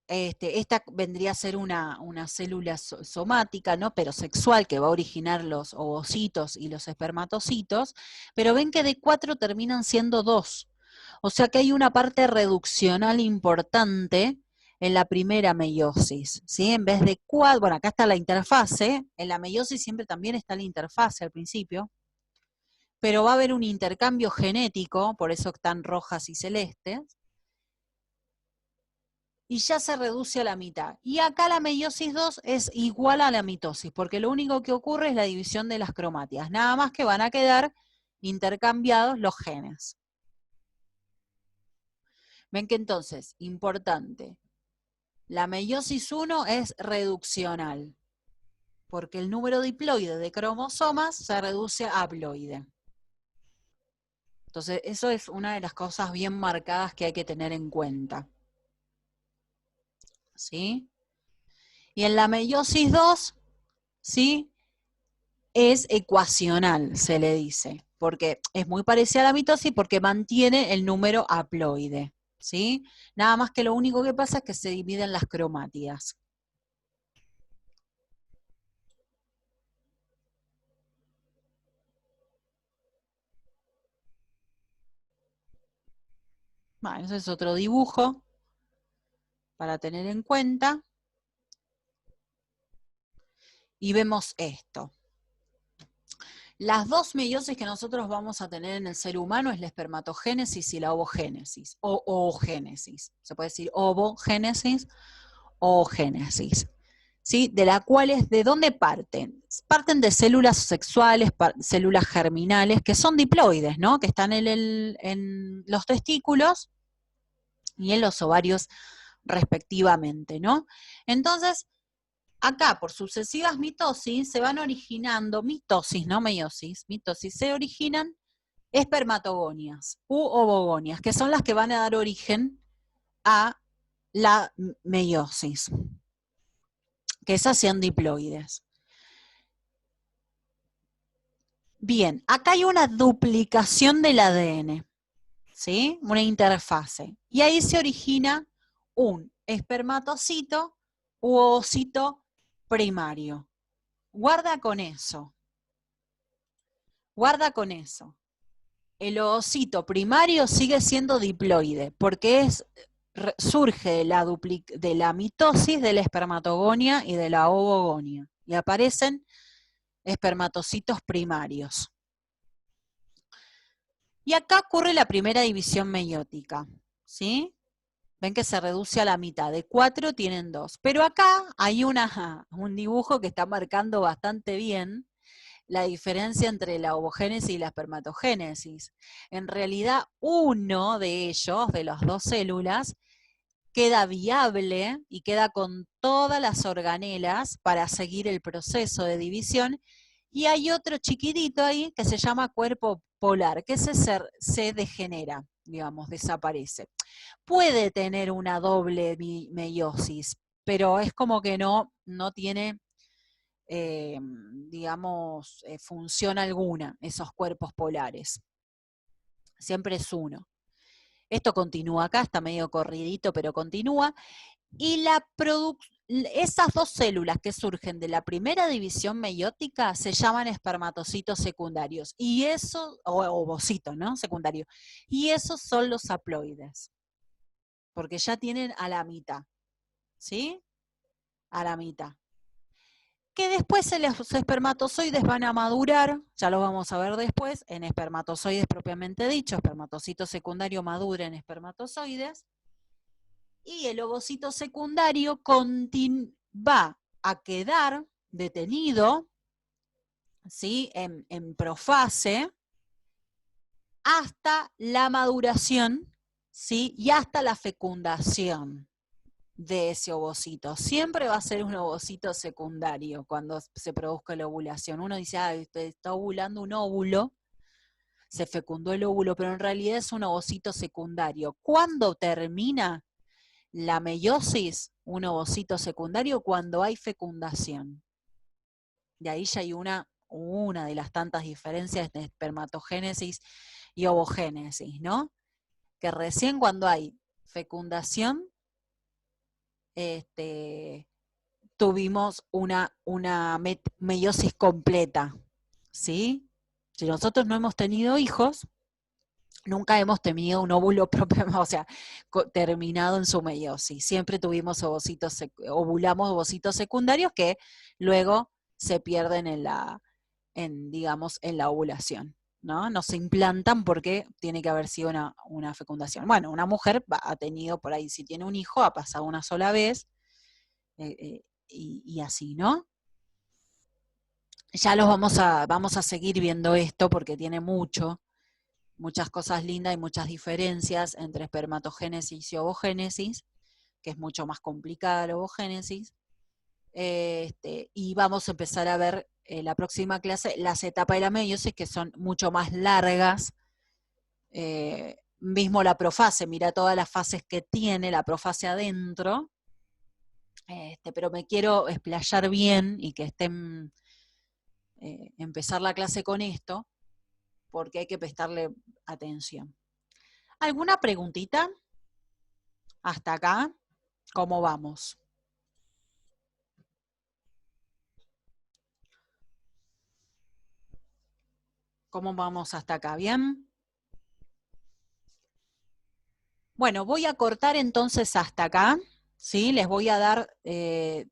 esta vendría a ser una célula somática, ¿no? Pero sexual, que va a originar los ovocitos y los espermatocitos, pero ven que de 4 terminan siendo 2. O sea que hay una parte reduccional importante en la primera meiosis, ¿sí? En vez de 4, bueno, acá está la interfase, en la meiosis siempre también está la interfase al principio, pero va a haber un intercambio genético, por eso están rojas y celestes, y ya se reduce a la mitad. Y acá la meiosis 2 es igual a la mitosis, porque lo único que ocurre es la división de las cromátidas, nada más que van a quedar intercambiados los genes. Ven que entonces, importante, la meiosis 1 es reduccional, porque el número diploide de cromosomas se reduce a haploide. Entonces, eso es una de las cosas bien marcadas que hay que tener en cuenta. ¿Sí? Y en la meiosis 2, ¿sí? Es ecuacional, se le dice, porque es muy parecida a la mitosis porque mantiene el número haploide, ¿sí? Nada más que lo único que pasa es que se dividen las cromátidas. Bueno, ese es otro dibujo para tener en cuenta. Y vemos esto. Las dos meiosis que nosotros vamos a tener en el ser humano es la espermatogénesis y la ovogénesis, o oogénesis. Se puede decir ovogénesis o oogénesis, ¿sí? De la cual es, ¿de dónde parten? Parten de células sexuales, células germinales, que son diploides, ¿no? Que están en los testículos y en los ovarios respectivamente, ¿no? Entonces, acá, por sucesivas mitosis, se van originando, mitosis, no meiosis, mitosis, se originan espermatogonias u ovogonias, que son las que van a dar origen a la meiosis, que esas sean diploides. Bien, acá hay una duplicación del ADN, ¿sí? Una interfase. Y ahí se origina un espermatocito u ovocito primario. Guarda con eso. Guarda con eso. El ovocito primario sigue siendo diploide, porque surge de la mitosis de la espermatogonia y de la ovogonia. Y aparecen espermatocitos primarios. Y acá ocurre la primera división meiótica, ¿sí? Ven que se reduce a la mitad, de 4 tienen 2. Pero acá hay un dibujo que está marcando bastante bien la diferencia entre la ovogénesis y la espermatogénesis. En realidad, uno de ellos, de las dos células, queda viable y queda con todas las organelas para seguir el proceso de división, y hay otro chiquitito ahí que se llama cuerpo polar, que se degenera, digamos, desaparece. Puede tener una doble meiosis, pero es como que no tiene, digamos, función alguna, esos cuerpos polares. Siempre es uno. Esto continúa acá, está medio corridito, pero continúa. Y esas dos células que surgen de la primera división meiótica se llaman espermatocitos secundarios. Y eso, o ovocitos, ¿no? Secundario. Y esos son los haploides. Porque ya tienen a la mitad. ¿Sí? A la mitad. Que después los espermatozoides van a madurar, ya lo vamos a ver después, en espermatozoides propiamente dicho, espermatocito secundario madura en espermatozoides, y el ovocito secundario va a quedar detenido, ¿sí? en profase hasta la maduración, ¿sí? Y hasta la fecundación de ese ovocito. Siempre va a ser un ovocito secundario cuando se produzca la ovulación. Uno dice, usted está ovulando un óvulo, se fecundó el óvulo, pero en realidad es un ovocito secundario. ¿Cuándo termina la meiosis? Un ovocito secundario cuando hay fecundación. De ahí ya hay una de las tantas diferencias de espermatogénesis y ovogénesis, ¿no? Que recién cuando hay fecundación, tuvimos una meiosis completa, ¿sí? Si nosotros no hemos tenido hijos, nunca hemos tenido un óvulo propio, o sea, terminado en su meiosis. Siempre tuvimos ovulamos ovocitos secundarios que luego se pierden digamos, en la ovulación, ¿no? No se implantan porque tiene que haber sido una fecundación. Bueno, una mujer ha tenido por ahí, si tiene un hijo, ha pasado una sola vez, y así, ¿no? Ya vamos a seguir viendo esto porque tiene muchas cosas lindas y muchas diferencias entre espermatogénesis y ovogénesis, que es mucho más complicada la ovogénesis. Y vamos a empezar a ver la próxima clase las etapas de la meiosis, que son mucho más largas. Mismo la profase, mira todas las fases que tiene la profase adentro. Pero me quiero explayar bien y que empezar la clase con esto, porque hay que prestarle atención. ¿Alguna preguntita? ¿Hasta acá? ¿Cómo vamos? ¿Cómo vamos hasta acá? ¿Bien? Bueno, voy a cortar entonces hasta acá, ¿sí? Les voy a dar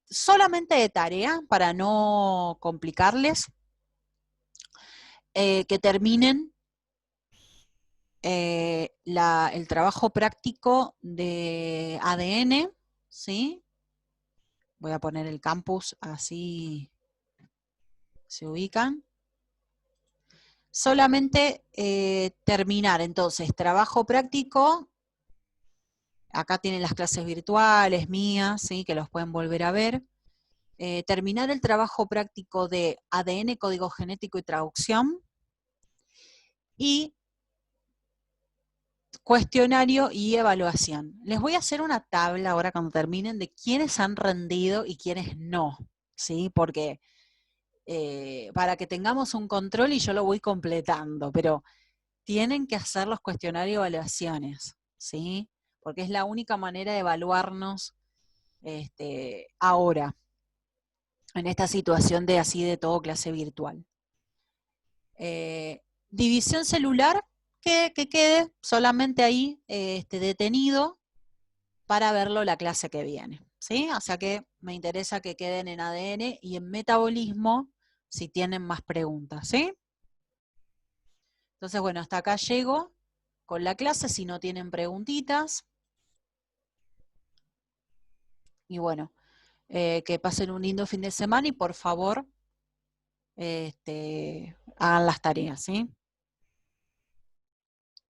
solamente de tarea para no complicarles, que terminen el trabajo práctico de ADN, ¿sí? Voy a poner el campus así se ubican. Solamente terminar entonces trabajo práctico. Acá tienen las clases virtuales mías, ¿sí? Que los pueden volver a ver. Terminar el trabajo práctico de ADN, código genético y traducción. Y cuestionario y evaluación. Les voy a hacer una tabla ahora cuando terminen de quiénes han rendido y quiénes no, ¿sí? Porque para que tengamos un control y yo lo voy completando, pero tienen que hacer los cuestionarios y evaluaciones, ¿sí? Porque es la única manera de evaluarnos ahora, en esta situación de así de todo clase virtual. División celular, que quede solamente ahí detenido para verlo la clase que viene, ¿sí? O sea que me interesa que queden en ADN y en metabolismo si tienen más preguntas, ¿sí? Entonces, bueno, hasta acá llego con la clase si no tienen preguntitas. Y bueno, que pasen un lindo fin de semana y por favor hagan las tareas, ¿sí?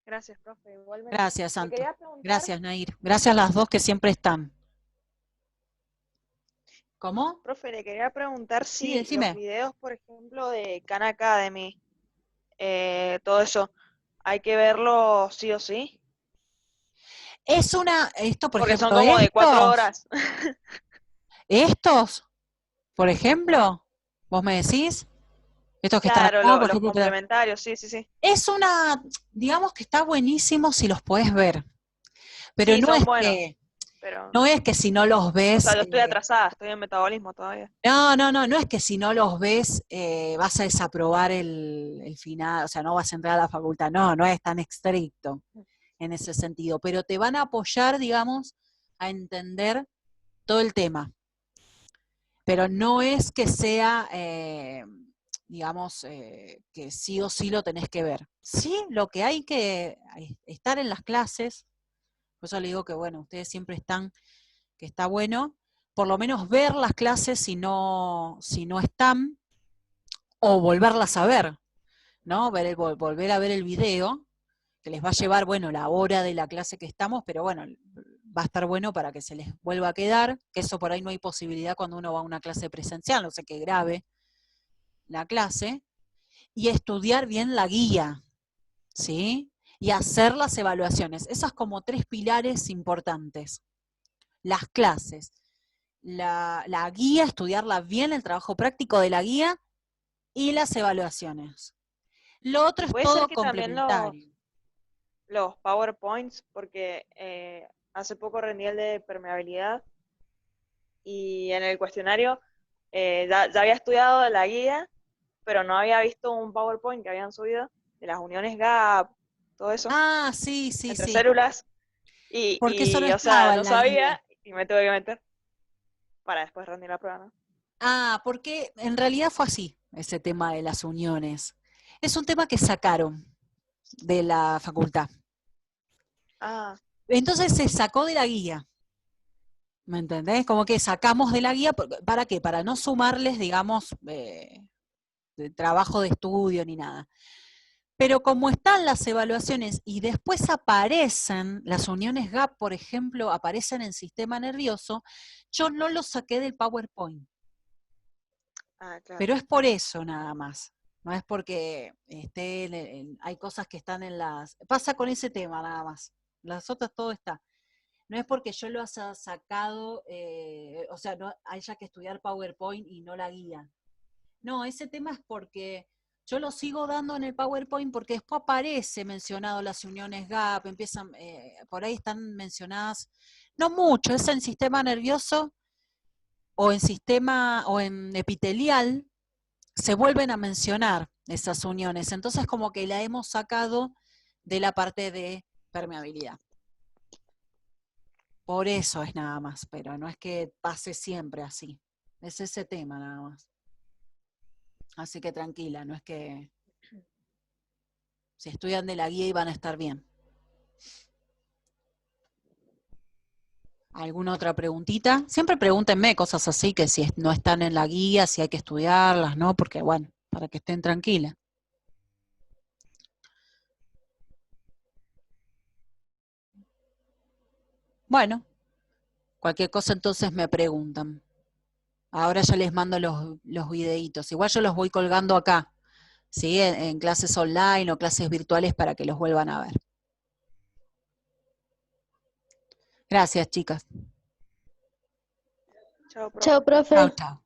Gracias, profe, igualmente. Gracias, Le Santo. quería preguntar, Gracias, Nair. Gracias a las dos que siempre están. ¿Cómo? profe, le quería preguntar Sí, si los decime. videos, por ejemplo, de Khan Academy, todo eso, hay que verlo sí o sí, esto por porque son ejemplo, como de 4 horas. estos, por ejemplo, vos me decís, estos que están Claro, acá, por los ejemplo, complementarios, sí, sí, sí. digamos que está buenísimo si los podés ver, pero Sí, son buenos, pero, no es que si no los o sea, ves, yo estoy atrasada, estoy en metabolismo todavía. no es que si no los ves vas a desaprobar el final, o sea, no vas a entrar a la facultad, no es tan estricto en ese sentido, pero te van a apoyar, digamos, a entender todo el tema. Pero no es que sea, digamos, que sí o sí lo tenés que ver. Sí, lo que hay que estar en las clases, por eso le digo que, bueno, ustedes siempre están, que está bueno, por lo menos ver las clases si no están, o volverlas a ver, ¿no? Volver a ver el video, que les va a llevar, bueno, la hora de la clase que estamos, pero bueno, va a estar bueno para que se les vuelva a quedar, que eso por ahí no hay posibilidad cuando uno va a una clase presencial, no sé, que grabe la clase, y estudiar bien la guía, ¿sí? Y hacer las evaluaciones. Esas como 3 pilares importantes. Las clases, la guía, estudiarla bien, el trabajo práctico de la guía, y las evaluaciones. Lo otro Y es puede ser todo que también complementario. los PowerPoints, porque hace poco rendí el de permeabilidad y en el cuestionario ya había estudiado la guía, pero no había visto un PowerPoint que habían subido de las uniones gap, todo eso, Ah, sí, sí, entre sí. células, Porque eso no o sea, estaba en no la guía. sabía y me tuve que meter para después rendir la prueba, ¿no? Ah, porque en realidad fue así, ese tema de las uniones. Es un tema que sacaron de la facultad. Ah, Entonces se sacó de la guía. ¿Me entendés? Como que sacamos de la guía, ¿para qué? Para no sumarles, digamos, de trabajo de estudio ni nada. Pero como están las evaluaciones y después aparecen, las uniones GAP, por ejemplo, aparecen en sistema nervioso, yo no los saqué del PowerPoint. claro. Pero es por eso nada más. No es porque hay cosas que están en las... Pasa con ese tema nada más. Las otras todo está. No es porque yo lo haya sacado, o sea, no haya que estudiar PowerPoint y no la guía. No, ese tema es porque yo lo sigo dando en el PowerPoint porque después aparece mencionado las uniones GAP, empiezan, por ahí están mencionadas, no mucho, es en sistema nervioso o en sistema o en epitelial, se vuelven a mencionar esas uniones. Entonces como que la hemos sacado de la parte de permeabilidad. Por eso es nada más, pero no es que pase siempre así. Es ese tema nada más. Así que tranquila, no es que si estudian de la guía y van a estar bien. ¿Alguna otra preguntita? Siempre pregúntenme cosas así, que si no están en la guía, si hay que estudiarlas, ¿no? Porque bueno, para que estén tranquilas. Bueno, cualquier cosa entonces me preguntan. Ahora ya les mando los videitos. Igual yo los voy colgando acá, ¿sí? En clases online o clases virtuales para que los vuelvan a ver. Gracias, chicas. Chao, profe. Chao, profe. Chao, chao.